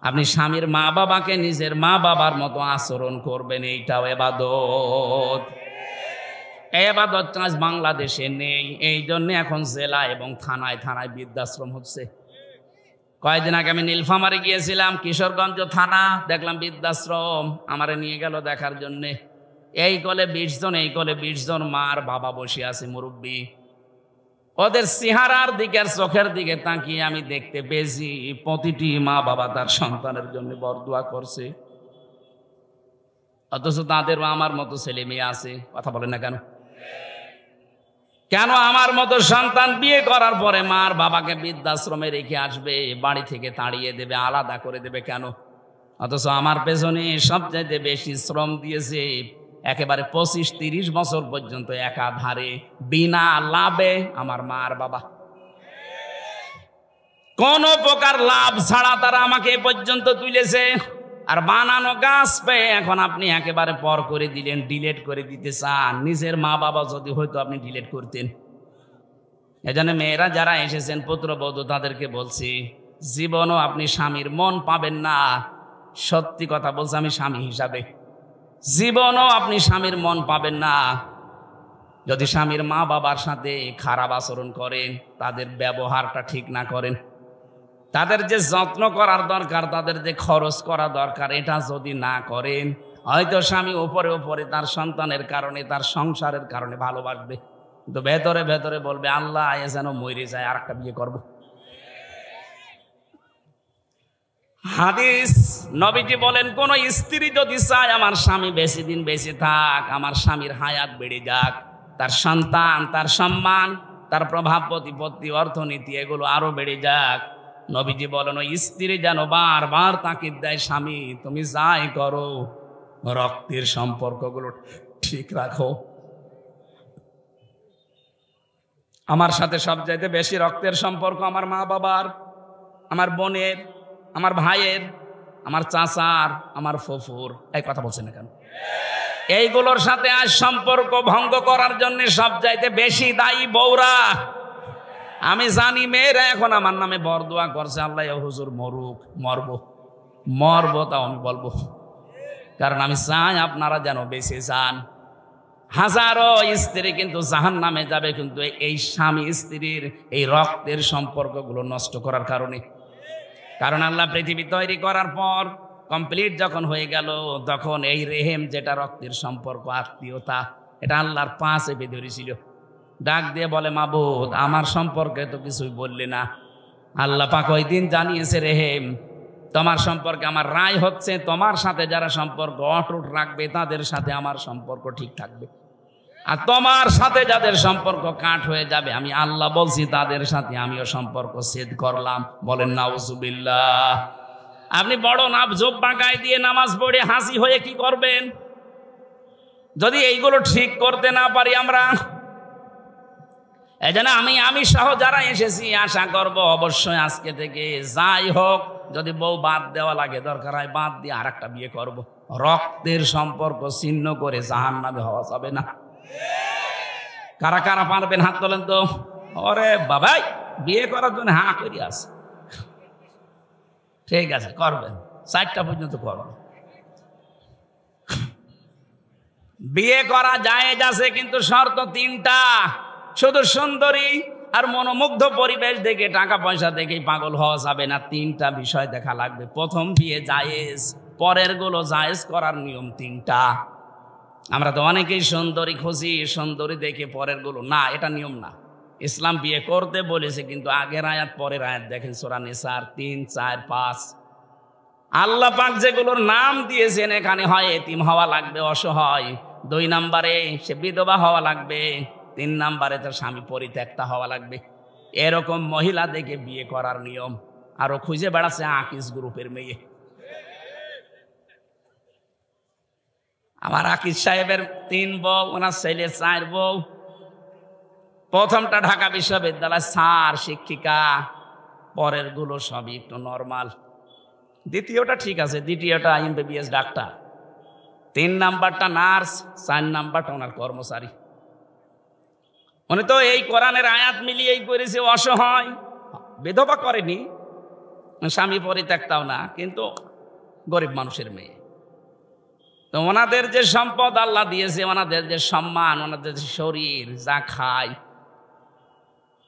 আপনি স্বামীর মা বাবাকে নিজের মা বাবার মতো আচরণ করবেন, এইটাও ইবাদত। ইবাদত কাজ বাংলাদেশে নেই, এই জন্য এখন জেলা এবং থানায় থানায় বৃদ্ধাশ্রম হচ্ছে। কয়েকদিন আগে আমি নীলফামারী গিয়েছিলাম, কিশোরগঞ্জ থানা, দেখলাম বৃদ্ধাশ্রম। আমারে নিয়ে গেল দেখার জন্যে। এই কোলে 20 জন, এই কোলে 20 জন মার বাবা বসে আছে, মুরব্বী। ওদের চেহারার দিকে আর চোখের দিকে তাকিয়ে আমি দেখতে পেয়েছি প্রতিটি মা বাবা তার সন্তানের জন্য বরদোয়া করছে, অথচ তাদের আমার মতো ছেলে মেয়ে আছে। কথা বলেন না কেন? কেন আমার মতো সন্তান বিয়ে করার পরে মার বাবাকে বৃদ্ধাশ্রমে রেখে আসবে, বাড়ি থেকে তাড়িয়ে দেবে, আলাদা করে দেবে কেন? অথচ আমার পেছনে সবচেয়ে বেশি শ্রম দিয়েছে একেবারে 25-30 বছর পর্যন্ত একাধারে বিনা লাভে আমার মা আর বাবা। কোন প্রকার লাভ ছাড়া তারা আমাকে এ পর্যন্ত তুলেছে। আর বানানো গাছ পেয়ে এখন আপনি একেবারে পর করে দিলেন, ডিলেট করে দিতে চান। নিজের মা বাবা যদি হয়তো আপনি ডিলেট করতেন। এজন্য মেয়েরা যারা এসেছেন, পুত্রবধূ, তাদেরকে বলছি, জীবনও আপনি স্বামীর মন পাবেন না। সত্যি কথা বলছি আমি স্বামী হিসাবে, জীবনও আপনি স্বামীর মন পাবেন না যদি স্বামীর মা বাবার সাথে খারাপ আচরণ করেন, তাদের ব্যবহারটা ঠিক না করেন, তাদের যে যত্ন করার দরকার, তাদের যে খরচ করা দরকার, এটা যদি না করেন, হয়তো স্বামী উপরে উপরে তার সন্তানের কারণে, তার সংসারের কারণে ভালোবাসবে, কিন্তু ভেতরে ভেতরে বলবে আল্লাহ এ যেন মরে যায়, আর একটা বিয়ে করব। হাদিস নবীজি বলেন, কোন স্ত্রী যদি চায় আমার স্বামী বেশি দিন বেঁচে থাক, আমার স্বামীর হায়াত বেড়ে যাক, তার সন্তান, তার সম্মান, তার প্রভাব প্রতিপত্তি, অর্থনীতি এগুলো আরো বেড়ে যাক, নবীজি বলেন ওই স্ত্রী যেন বারবার তাকিদ দেয়, স্বামী তুমি যাই করো রক্তের সম্পর্কগুলো ঠিক রাখো। আমার সাথে সবচাইতে বেশি রক্তের সম্পর্ক আমার মা বাবার, আমার বোনের, আমার ভাইয়ের, আমার চাচার, আমার ফুফুর। এই কথা বলছেন না কেন? এইগুলোর সাথে আজ সম্পর্ক ভঙ্গ করার জন্য সবচাইতে বেশি দায়ী বউরা। আমি জানি মেয়েরা এখন আমার নামে বরদোয়া করছে, আল্লাহ হুজুর মরুক, মরবো তাও আমি বলবো, কারণ আমি চাই আপনারা যেন বেঁচে যান। হাজারো স্ত্রী কিন্তু জাহান্নামে যাবে, কিন্তু এই স্বামী স্ত্রীর এই রক্তের সম্পর্কগুলো নষ্ট করার কারণে। কারণ আল্লাহ পৃথিবী তৈরি করার পর কমপ্লিট যখন হয়ে গেল, তখন এই রেহেম, যেটা রক্তের সম্পর্ক, আত্মীয়তা, এটা আল্লাহর পাশে বেঁধে ধরেছিল। ডাক দিয়ে বলে, মাবুদ আমার সম্পর্কে তো কিছুই বললি না। আল্লাহ পাক ওই দিন জানিয়েছে, রেহেম তোমার সম্পর্কে আমার রায় হচ্ছে, তোমার সাথে যারা সম্পর্ক অটুট রাখবে তাদের সাথে আমার সম্পর্ক ঠিক থাকবে, আর তোমার সাথে যাদের সম্পর্ক কাট হয়ে যাবে আমি আল্লাহ বলছি তাদের সাথে আমিও সম্পর্ক ছেদ করলাম। বলেন নাউজুবিল্লাহ। আপনি বড় নাপ জোব্বা গায়ে দিয়ে নামাজ পড়ে হাসি হয়ে কি করবেন যদি এইগুলো ঠিক করতে না পারি আমরা? এই জন্য আমি সহ যারা এসেছি আশা করব অবশ্যই আজকে থেকে যাই হোক, যদি বউ বাদ দেওয়া লাগে দরকার হয় বাদ দিয়ে আর একটা বিয়ে করব। রক্তের সম্পর্ক ছিন্ন করে জাহান্নামে হওয়া যাবে না। কারা কারা পারবেন হাত তোলেন তো। ওরে বাবাই, বিয়ে করার জন্য হা করি আছে, ঠিক আছে করবেন, 4টা পর্যন্ত করবেন। বিয়ে করা জায়েজ আছে, কিন্তু শর্ত 3টা। শুধু সুন্দরী আর মনোমুগ্ধ পরিবেশ দেখে টাকা পয়সা দেখেই পাগল হওয়া যাবে না, 3টা বিষয় দেখা লাগবে। প্রথম, বিয়ে জায়েজ, পরের গুলো জায়েজ করার নিয়ম 3টা। আমরা তো অনেকেই সুন্দরী খুঁজি, সুন্দরী দেখে পরের গুলো না, এটা নিয়ম না। ইসলাম বিয়ে করতে বলেছে, কিন্তু আগের আয়াত পরের আয়াত দেখেন, সূরা নিসার 3, 4, 5। আল্লাহ পাক যেগুলোর নাম দিয়েছেন এখানে হয় এতিম হওয়া লাগবে, অসহায়, 2 নম্বরে সে বিধবা হওয়া লাগবে, 3 নম্বরে তার স্বামী পরিত্যক্তা হওয়া লাগবে। এরকম মহিলা দেখে বিয়ে করার নিয়ম। আরো খুঁজে বেড়াচ্ছে আকিস গ্রুপের মেয়ে। আমার আকিস সাহেবের 3 বউ, ওনার ছেলে 4 বউ। প্রথমটা ঢাকা বিশ্ববিদ্যালয় স্যার, শিক্ষিকা, পরের গুলো সবই একটু নর্মাল। দ্বিতীয়টা ঠিক আছে, দ্বিতীয়টা এমবিবিএস ডাক্তার, 3 নাম্বারটা নার্স, 4 নাম্বারটা ওনার কর্মচারী। উনি তো এই কোরআনের আয়াত মিলিয়েই করেছে, অসহায়, বিধবা করেনি, স্বামী পরিত্যক্তাও না, কিন্তু গরিব মানুষের মেয়ে। তো ওনাদের যে সম্পদ আল্লাহ দিয়েছে, ওনাদের যে সম্মান, ওনাদের যে শরীর যা খায়,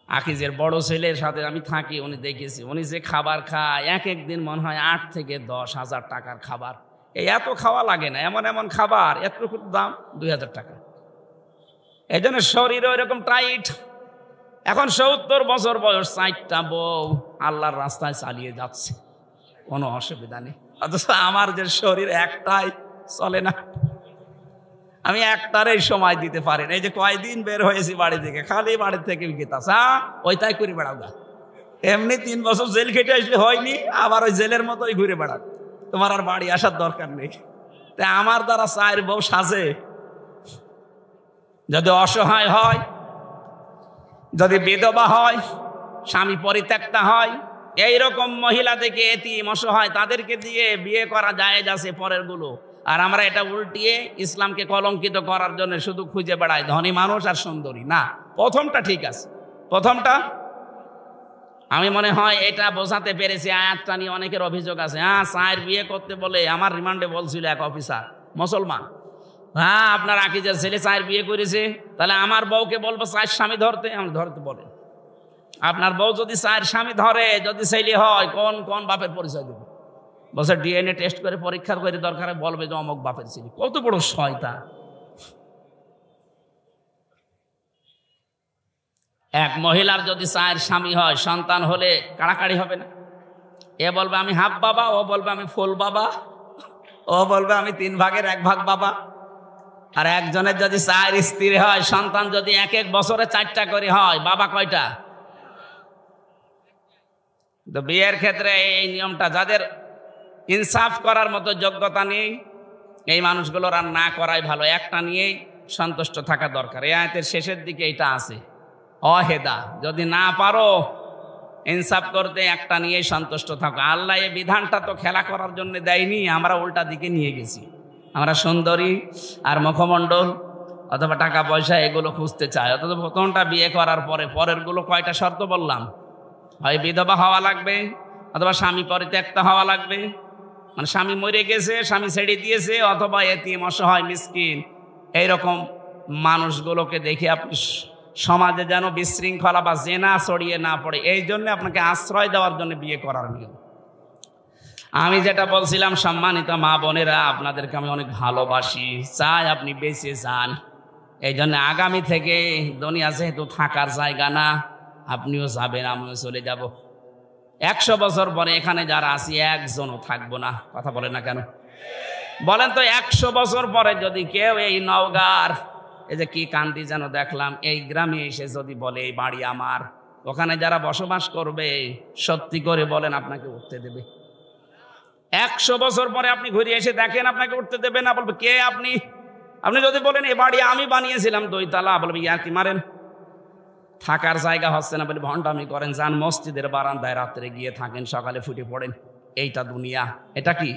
আকিজের বড় ছেলের সাথে আমি থাকি, উনি দেখেছি উনি যে খাবার খায়, এক দিন মনে হয় 8 থেকে 10,000 টাকার খাবার। এই এত খাওয়া লাগে না, এমন এমন খাবার, এতটুকু দাম 2000 টাকা। এই জন্য শরীরও এরকম টাইট। এখন 70 বছর বয়স, 4টা বউ, আল্লাহর রাস্তায় চালিয়ে যাচ্ছে, কোনো অসুবিধা নেই। অথচ আমার যে শরীর একটাই চলে না, আমি একটারই সময় দিতে পারি না। এই যে কয়দিন বের হয়েছি বাড়ি থেকে, খালি বাড়ি থেকে গেতাস, ওই তাই করে বেড়াও গা। এমনি 3 বছর জেল খেটে আসলে হয়নি, আবার ওই জেলের মতোই ঘুরে বেড়াও, তোমার আর বাড়ি আসার দরকার নেই। তাই আমার দ্বারা 4 বউ সাজে? যদি অসহায় হয়, যদি বিধবা হয়, স্বামী পরিত্যক্তা হয়, এইরকম মহিলা দেখে এতিম অসহায় তাদেরকে দিয়ে বিয়ে করা জায়েজ আছে পরের গুলো। আর আমরা এটা উল্টিয়ে ইসলামকে কলঙ্কিত করার জন্য শুধু খুঁজে বেড়াই ধনী মানুষ আর সুন্দরী। না, প্রথমটা ঠিক আছে। প্রথমটা আমি মনে হয় এটা বোঝাতে পেরেছি। আয়াতটা নিয়ে অনেকের অভিযোগ আছে, স্যার বিয়ে করতে বলে, আমার রিমান্ডে বলছিল এক অফিসার মুসলমান, আপনার আকিজের ছেলে 4 বিয়ে করেছে, তাহলে আমার বউকে বলবো 4 স্বামী ধরতে? আমি ধরতে বলে, আপনার বউ যদি 4 স্বামী ধরে, যদি ছেলে হয়, কোন কোন বাপের পরিচয় দেবে? বলছে ডিএনএ টেস্ট করে পরীক্ষা করে দরকার বলবে যে অমুক বাপের ছেলে। কত বড় শয়তান! এক মহিলার যদি 4 স্বামী হয়, সন্তান হলে কাড়াকাড়ি হবে না? এ বলবে আমি হাফ বাবা, ও বলবে আমি ফুল বাবা, ও বলবে আমি 3 ভাগের 1 ভাগ বাবা। আর একজনের যদি 4 স্ত্রী হয়, সন্তান যদি 1 বছরে 4টা করে হয়, বাবা কয়টা? তো বিয়ের ক্ষেত্রে এই নিয়মটা, যাদের ইনসাফ করার মতো যোগ্যতা নেই, এই মানুষগুলোর আর না করাই ভালো, একটা নিয়েই সন্তুষ্ট থাকা দরকার। এই আয়াতের শেষের দিকে এটা আছে, অহেদা, যদি না পারো ইনসাফ করতে, একটা নিয়েই সন্তুষ্ট থাকো। আল্লাহ এই বিধানটা তো খেলা করার জন্য দেয়নি, আমরা উল্টা দিকে নিয়ে গেছি। আমরা সুন্দরী আর মুখমণ্ডল অথবা টাকা পয়সা এগুলো খুঁজতে চাই। অথচ প্রথমটা বিয়ে করার পরে পরের গুলো কয়টা শর্ত বললাম? হয় বিধবা হওয়া লাগবে, অথবা স্বামী পরিত্যক্ত হওয়া লাগবে, মানে স্বামী মরে গেছে, স্বামী ছেড়ে দিয়েছে, অথবা এতিম অসহায় মিসকিন। এইরকম মানুষগুলোকে দেখে আপনি সমাজে যেন বিশৃঙ্খলা বা জেনা ছড়িয়ে না পড়ে, এই জন্য আপনাকে আশ্রয় দেওয়ার জন্য বিয়ে করার নিয়ম। আমি যেটা বলছিলাম, সম্মানিত মা বোনেরা, আপনাদেরকে আমি অনেক ভালোবাসি, চাই আপনি বেঁচে যান। এই জন্য আগামী থেকে দুনিয়া যেহেতু থাকার জায়গা না, আপনিও যাবেন, আমিও চলে যাব। 100 বছর পরে এখানে যারা আছি একজনও থাকবো না। কথা বলে না কেন? বলেন তো, 100 বছর পরে যদি কেউ এই নওগাঁর এই যে কি কান্দি যেন দেখলাম, এই গ্রামে এসে যদি বলে এই বাড়ি আমার, ওখানে যারা বসবাস করবে সত্যি করে বলেন আপনাকে উঠতে দেবে? 100 বছর পরে আপনি ঘুরে এসে দেখেন আপনাকে উঠতে দেবে না? বলবে কে আপনি? আপনি যদি বলেন এই বাড়ি আমি বানিয়েছিলাম 2 তলা, বলবে ইয়ার কি মারেন, থাকার জায়গা হচ্ছে না বলে ভণ্ডামি করেন। যান মসজিদের বারান্দায় রাত্রে গিয়ে থাকেন, সকালে ফুটে পড়েন। এইটা দুনিয়া। এটা কি?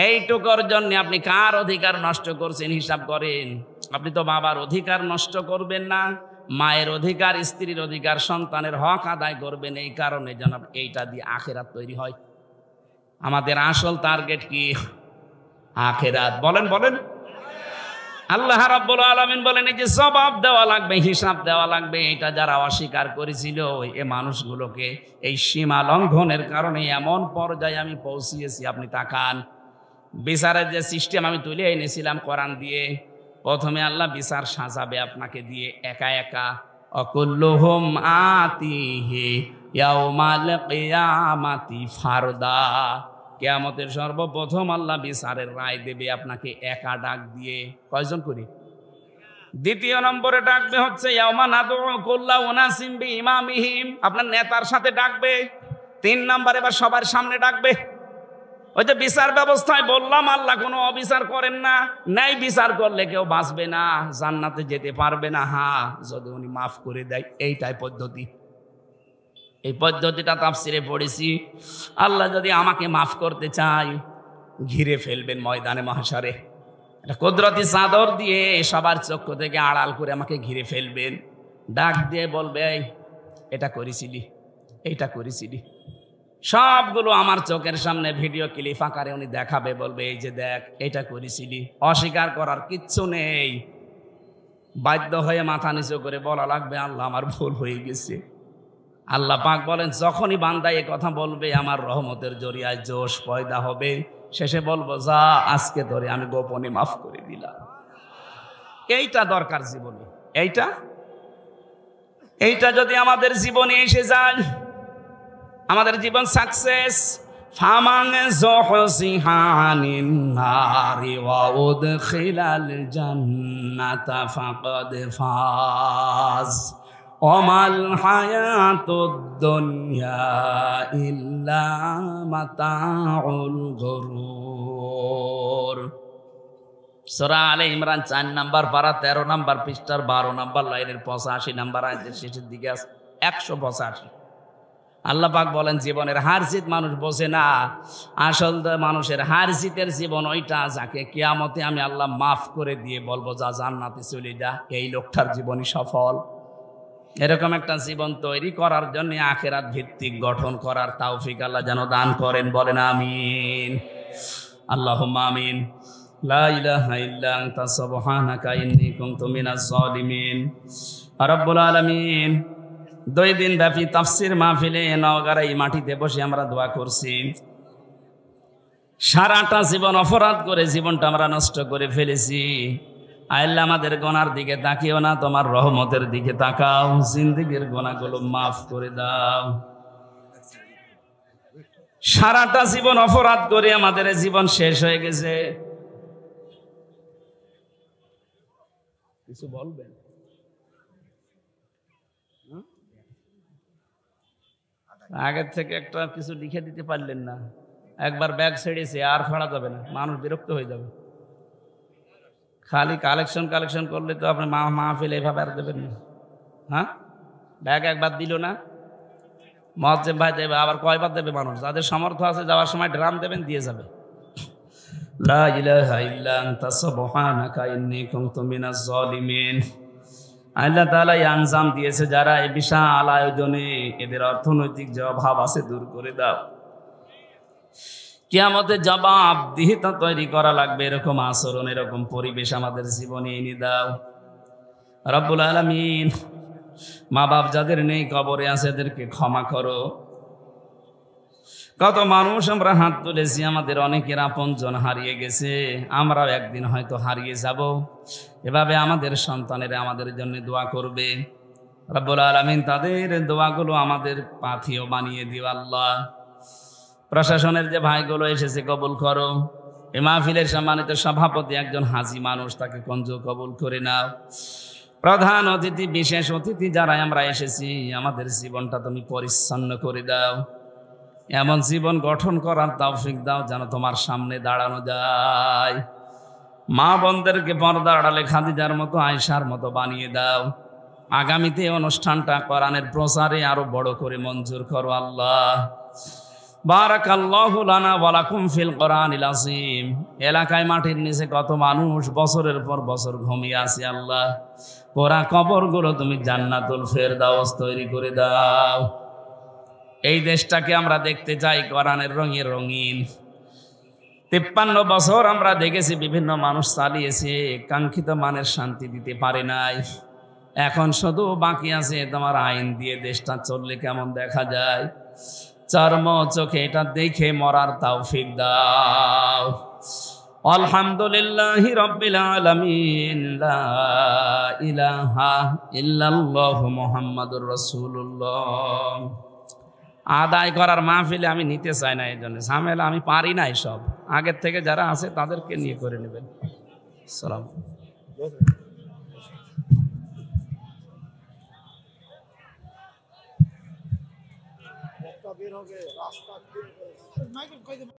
এইটুকুর জন্য আপনি কার অধিকার নষ্ট করছেন হিসাব করেন। আপনি তো বাবার অধিকার নষ্ট করবেন না, মায়ের অধিকার, স্ত্রীর অধিকার, সন্তানের হক আদায় করবেন। এই কারণে যেন এইটা দিয়ে আখেরাত তৈরি হয়। আমাদের আসল টার্গেট কি? আখেরাত। বলেন বলেন। আল্লাহ রাব্বুল আলামিন বলেন এই যে জবাব দেওয়া লাগবে, হিসাব দেওয়া লাগবে, এটা যারা অস্বীকার করেছিল এই মানুষগুলোকে এই সীমা লঙ্ঘনের কারণে এমন পর্যায়ে আমি পৌঁছিয়েছি। আপনি তাকান, বিচারের যে সিস্টেম আমি তুলে এনেছিলাম কোরআন দিয়ে, প্রথমে আল্লাহ বিচার সাজাবে আপনাকে দিয়ে একা একা। অকুল্লুহুম আতিহি ইয়াউমাল কিয়ামাতি ফারদা। কিয়ামতের সর্বপ্রথম আল্লাহ বিচারের রায় দেবে আপনাকে একা ডাক দিয়ে। কয়জন করি? দ্বিতীয় নম্বরে ডাকবে হচ্ছে ইয়াউমা নাদউ কুল্লা উনাসিম বিইমামিহিম, আপনার নেতার সাথে ডাকবে। 3 নম্বরে এবার সবার সামনে ডাকবে। ওই যে বিচার ব্যবস্থায় বললাম আল্লাহ কোনো অবিচার করেন না, ন্যায় বিচার করলে কেউ বাঁচবে না, জান্নাতে যেতে পারবে না। হ্যাঁ, যদি উনি মাফ করে দেয়। এইটাই পদ্ধতি। এই পদ্ধতিটা তাফসিরে পড়েছি। আল্লাহ যদি আমাকে মাফ করতে চায়, ঘিরে ফেলবেন ময়দানে মাহশারে, এটা কুদরতি চাদর দিয়ে সবার চক্ষু থেকে আড়াল করে আমাকে ঘিরে ফেলবেন। ডাক দিয়ে বলবে এটা করেছিলি, এইটা করেছিলি। সবগুলো আমার চোখের সামনে ভিডিও ক্লিপ আকারে উনি দেখাবে, বলবে এই যে দেখ এটা করেছিলি। অস্বীকার করার কিচ্ছু নেই। বাধ্য হয়ে মাথা নিচু করে বলা লাগবে আল্লাহ আমার ভুল হয়ে গেছে। আল্লাহ পাক বলেন যখনই বান্দা এ কথা বলবে আমার রহমতের জরিয়ায় জোশ পয়দা হবে। শেষে বলবো যা আজকে ধরে আমি গোপনে মাফ করে দিলাম। এইটা দরকার জীবনে। এইটা যদি আমাদের জীবনে এসে যায়, আমাদের জীবন সাকসেস। ফামান যুহজিহা আনিন নারি ওয়া উদখিলাল জান্নাতা ফাকাদ ফাজ ওমাল হায়াতুদ দুনিয়া ইল্লা মাতাউল গুরুর। সূরা আলে ইমরান 4 নম্বর পারা 13 নম্বর পৃষ্ঠার 12 নম্বর লাইনের 85 নম্বর আয়াতের শেষের দিকে আছে 185। আল্লাহ পাক বলেন জীবনের হার জিত মানুষ বোঝে না। আসল মানুষের হার জিতের জীবন ওইটা যাকে কিয়ামতে আমি আল্লাহ মাফ করে দিয়ে বলবো যা জান্নাতে চলে যা, এই লোকটার জীবনই সফল। এরকম একটা জীবন তৈরি করার জন্য আখিরাত ভিত্তিক গঠন করার তৌফিক আল্লাহ যেন দান করেন। বলেন আমিন। আল্লাহুম্মা আমিন। লা ইলাহা ইল্লা আনতা সুবহানাকা ইন্নী কুনতু মিনাজ জালিমিন। রব্বুল আলামিন, 2 দিন ব্যাপী তাফসীর মাহফিলে নওগাঁর এই মাটিতে বসে আমরা দোয়া করছি। সারাটা জীবন অপরাধ করে জীবনটা আমরা নষ্ট করে ফেলেছি। আল্লাহ আমাদের গুনার দিকে তাকিও না, তোমার রহমতের দিকে তাকাও। জিন্দেগীর গুনাহগুলো মাফ করে দাও। সারাটা জীবন অপরাধ করে আমাদের জীবন শেষ হয়ে গেছে। কিছু বলবেন? আগের থেকে একটা কিছু লিখে দিতে পারলেন না। একবার ব্যাগ ছেড়েছে আর ফাড়া যাবে না, মানুষ বিরক্ত হয়ে যাবে। খালি কালেকশন করলে তো আপনি মাহফিল এভাবে আর দেবেন না। হ্যাঁ, ব্যাগ একবার দিল না, মুয়াজ্জিম ভাই দেবে, আবার কয়বার দেবে মানুষ? যাদের সামর্থ্য আছে যাওয়ার সময় ড্রাম দেবেন, দিয়ে যাবে। লা ইলাহা ইল্লা আনতা সুবহানাকা ইন্নী কুনতু মিনাজ জালিমিন। আল্লাহ তাআলা এই আঞ্জাম দিয়েছে যারা এই বিশাল আয়োজনে, এদের অর্থনৈতিক যে অভাব আছে দূর করে দাও। কিয়ামতে জবাবদিহিতা তৈরি করা লাগবে এরকম আচরণ, এরকম পরিবেশ আমাদের জীবনে এনে দাও রব্বুল আলামিন। মা বাপ যাদের নেই কবরে আছে এদেরকে ক্ষমা করো। কত মানুষ আমরা হাত তুলেছি, আমাদের অনেকের আপনজন হারিয়ে গেছে, আমরাও একদিন হয়তো হারিয়ে যাব। এভাবে আমাদের সন্তানেরা আমাদের জন্য দোয়া করবে। রব্বুল আলামিন তাদের দোয়াগুলো আমাদের পাথেয় বানিয়ে দিও আল্লাহ। প্রশাসনের যে ভাইগুলো এসেছে কবুল করো। এ মাহফিলের সম্মানিত সভাপতি একজন হাজী মানুষ, তাকে কঞ্জ কবুল করে নাও। প্রধান অতিথি, বিশেষ অতিথি যারা আমরা এসেছি, আমাদের জীবনটা তুমি পরিচ্ছন্ন করে দাও। এমন জীবন গঠন করার তৌফিক দাও যেন তোমার সামনে দাঁড়ানো যায়। মা বোনদেরকে পর্দা আড়ালে খাদিজার মতো, আয়েশার মতো বানিয়ে দাও। আগামীতে অনুষ্ঠানটা কোরআনের প্রচারে আরো বড় করে মঞ্জুর করো আল্লাহ। বারাকাল্লাহু লানা ওয়া লাকুম ফিল কোরআনিল আযীম। এলাকায় মাটির নিচে কত মানুষ বছরের পর বছর ঘুমিয়ে আছে আল্লাহ, পোড়া কবরগুলো তুমি জান্নাতুল ফেরদাউস তৈরি করে দাও। এই দেশটাকে আমরা দেখতে চাই কোরআনের রঙে রঙিন। 53 বছর আমরা দেখেছি বিভিন্ন মানুষ চালিয়েছে, কাঙ্ক্ষিত মানের শান্তি দিতে পারে নাই। এখন শুধু বাকি আছে তোমার আইন দিয়ে দেশটা চললে কেমন দেখা যায়। চর্ম চোখে এটা দেখে মরার তৌফিক দাও। আলহামদুলিল্লাহি রাব্বিল আলামিন। লা ইলাহা ইল্লাল্লাহু মুহাম্মাদুর রাসূলুল্লাহ। আদায় করার মাহফিলে আমি নিতে চাই না, এই জন্য ঝামেলা, আমি পারি না এসব। আগের থেকে যারা আছে তাদেরকে নিয়ে করে নেবেন। সালাম।